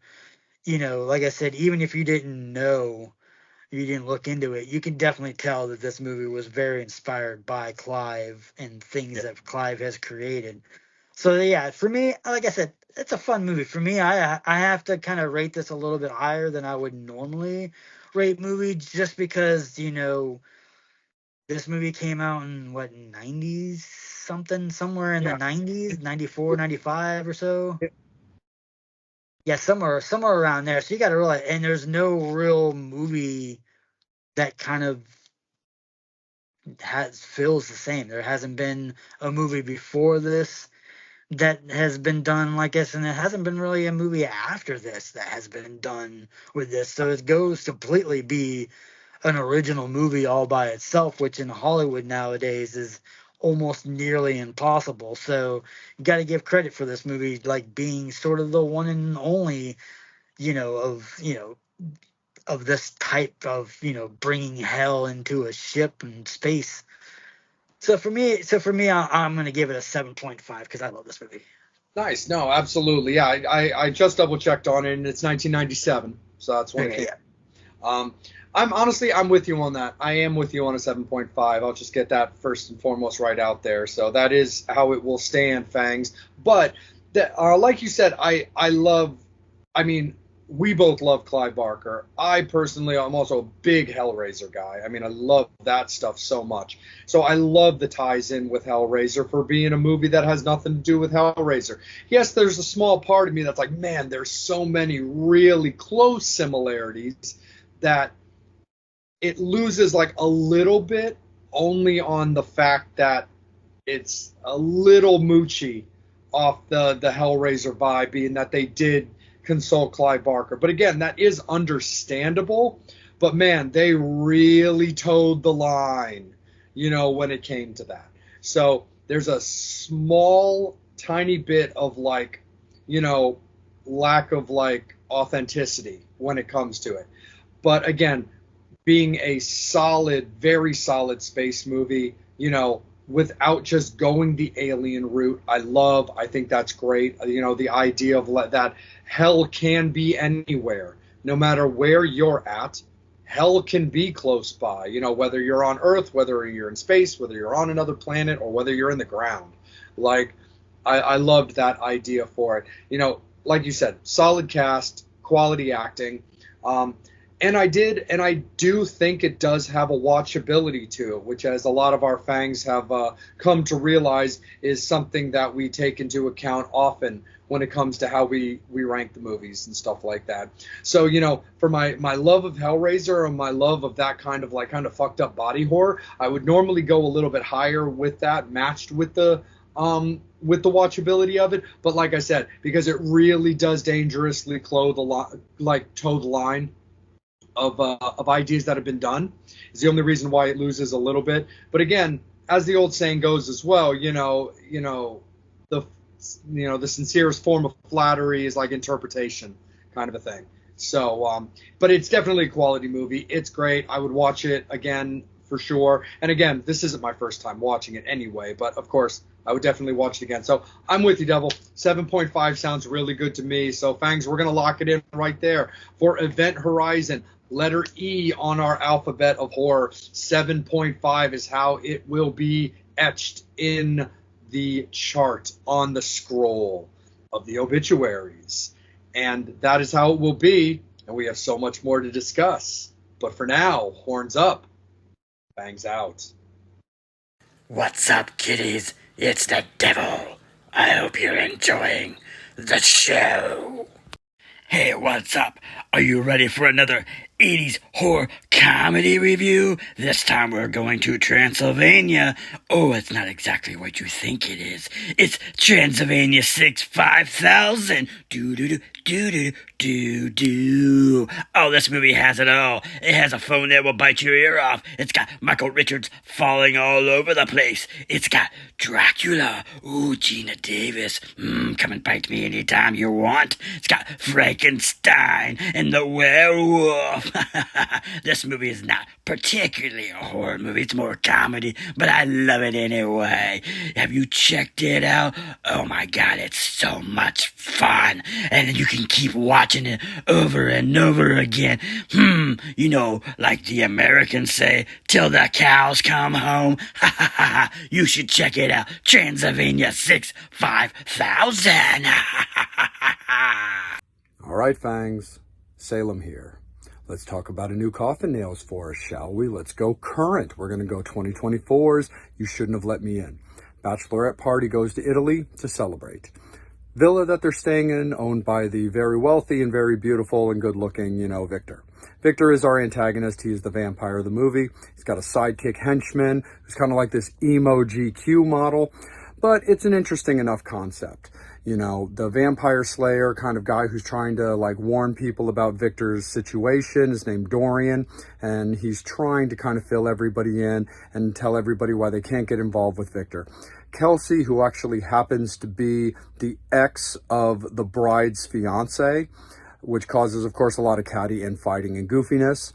like I said, even if you didn't know, you didn't look into it, you can definitely tell that this movie was very inspired by Clive and things that Clive has created. So yeah, for me, like I said, it's a fun movie. For me, I have to kind of rate this a little bit higher than I would normally rate movies, just because this movie came out in what, 90s something, somewhere in the 90s, 94, 95 or so. Yeah, somewhere around there. So you got to realize, and there's no real movie that kind of feels the same. There hasn't been a movie before this that has been done like this, and there hasn't been really a movie after this that has been done with this. So it goes to completely be an original movie all by itself, which in Hollywood nowadays is almost nearly impossible. So you got to give credit for this movie, like being sort of the one and only, of this type of, bringing hell into a ship and space. So for me, I'm going to give it a 7.5 because I love this movie. Nice. No, absolutely. Yeah, I just double checked on it, and it's 1997, so that's when it came. Yeah. I'm with you on that. I am with you on a 7.5. I'll just get that first and foremost right out there. So that is how it will stand, Fangs. But like you said, we both love Clive Barker. I personally am also a big Hellraiser guy. I mean, I love that stuff so much. So I love the ties in with Hellraiser for being a movie that has nothing to do with Hellraiser. Yes, there's a small part of me that's like, man, there's so many really close similarities that it loses like a little bit only on the fact that it's a little moochy off the Hellraiser vibe, being that they did consult Clive Barker. But again, that is understandable. But man, they really towed the line, when it came to that. So there's a small, tiny bit of lack of authenticity when it comes to it. But again, being a solid, very solid space movie, without just going the alien route, I think that's great. The idea of that hell can be anywhere, no matter where you're at. Hell can be close by, whether you're on Earth, whether you're in space, whether you're on another planet, or whether you're in the ground. I loved that idea for it. Like you said, solid cast, quality acting. And I do think it does have a watchability to it, which, as a lot of our fangs have come to realize, is something that we take into account often when it comes to how we rank the movies and stuff like that. So, for my love of Hellraiser and my love of that kind of fucked up body horror, I would normally go a little bit higher with that, matched with the watchability of it. But like I said, because it really does dangerously toe the line of ideas that have been done, is the only reason why it loses a little bit. But again, as the old saying goes as well, the sincerest form of flattery is like interpretation, kind of a thing. So, but it's definitely a quality movie. It's great. I would watch it again for sure. And again, this isn't my first time watching it anyway, but of course, I would definitely watch it again. So I'm with you, Devil. 7.5 sounds really good to me. So, Fangs, we're going to lock it in right there for Event Horizon. Letter E on our alphabet of horror. 7.5 is how it will be etched in the chart on the scroll of the obituaries. And that is how it will be. And we have so much more to discuss. But for now, horns up, Fangs out. What's up, kiddies? It's the devil. I hope you're enjoying the show. Hey, what's up? Are you ready for another 80s horror comedy review? This time we're going to Transylvania. Oh, it's not exactly what you think it is. It's Transylvania 6 5000. Do. Oh, this movie has it all. It has a phone that will bite your ear off. It's got Michael Richards falling all over the place. It's got Dracula. Ooh, Gina Davis. Come and bite me anytime you want. It's got Frankenstein and the werewolf. This movie is not particularly a horror movie. It's more comedy, but I love it anyway. Have you checked it out? Oh my God, it's so much fun. And you can keep watching it over and over again. You know, like the Americans say, till the cows come home. You should check it out. Transylvania 6 5000. All right, Fangs. Salem here. Let's talk about a new Coffin Nails for us, shall we? Let's go current. We're going to go 2024's You Shouldn't Have Let Me In. Bachelorette party goes to Italy to celebrate. Villa that they're staying in, owned by the very wealthy and very beautiful and good-looking, Victor. Victor is our antagonist. He is the vampire of the movie. He's got a sidekick henchman who's kind of like this emo GQ model, but it's an interesting enough concept. The vampire slayer kind of guy who's trying to warn people about Victor's situation is named Dorian, and he's trying to kind of fill everybody in and tell everybody why they can't get involved with Victor. Kelsey, who actually happens to be the ex of the bride's fiance, which causes, of course, a lot of catty infighting and goofiness,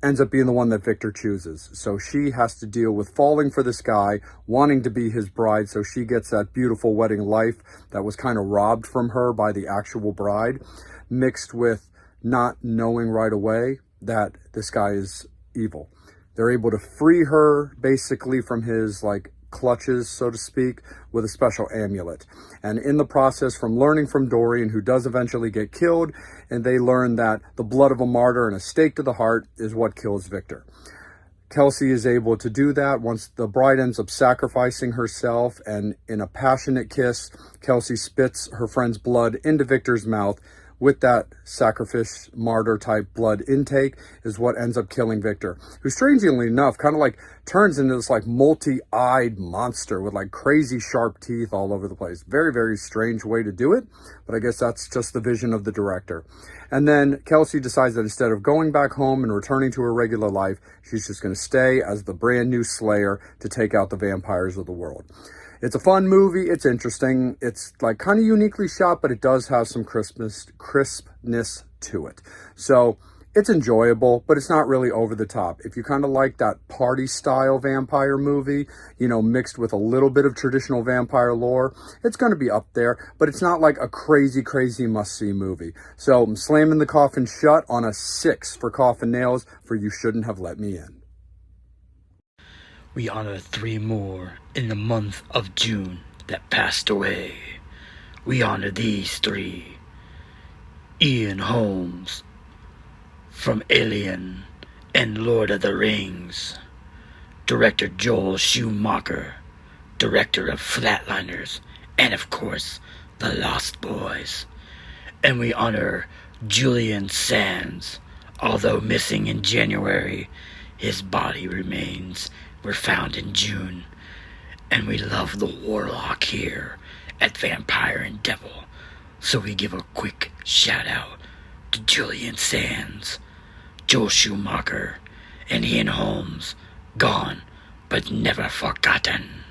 ends up being the one that Victor chooses. So she has to deal with falling for this guy, wanting to be his bride, so she gets that beautiful wedding life that was kind of robbed from her by the actual bride, mixed with not knowing right away that this guy is evil. They're able to free her basically from his clutches, so to speak, with a special amulet. And in the process, from learning from Dorian, who does eventually get killed, and they learn that the blood of a martyr and a stake to the heart is what kills Victor. Kelsey is able to do that once the bride ends up sacrificing herself, and in a passionate kiss, Kelsey spits her friend's blood into Victor's mouth. With that sacrifice, martyr type blood intake is what ends up killing Victor, who strangely enough kind of turns into this multi-eyed monster with crazy sharp teeth all over the place. Very, very strange way to do it, but I guess that's just the vision of the director. And then Kelsey decides that instead of going back home and returning to her regular life, she's just going to stay as the brand new Slayer to take out the vampires of the world. It's a fun movie. It's interesting. It's kind of uniquely shot, but it does have some crispness to it. So it's enjoyable, but it's not really over the top. If you kind of like that party style vampire movie, mixed with a little bit of traditional vampire lore, it's going to be up there, but it's not a crazy, crazy must-see movie. So I'm slamming the coffin shut on a 6 for Coffin Nails for You Shouldn't Have Let Me In. We honor 3 more in the month of June that passed away. We honor these 3. Ian Holmes from Alien and Lord of the Rings. Director Joel Schumacher, director of Flatliners, and of course, The Lost Boys. And we honor Julian Sands. Although missing in January, his body remains were found in June. And we love the Warlock here at Vampire and Devil. So we give a quick shout out to Julian Sands, Joel Schumacher, and Ian Holmes. Gone, but never forgotten.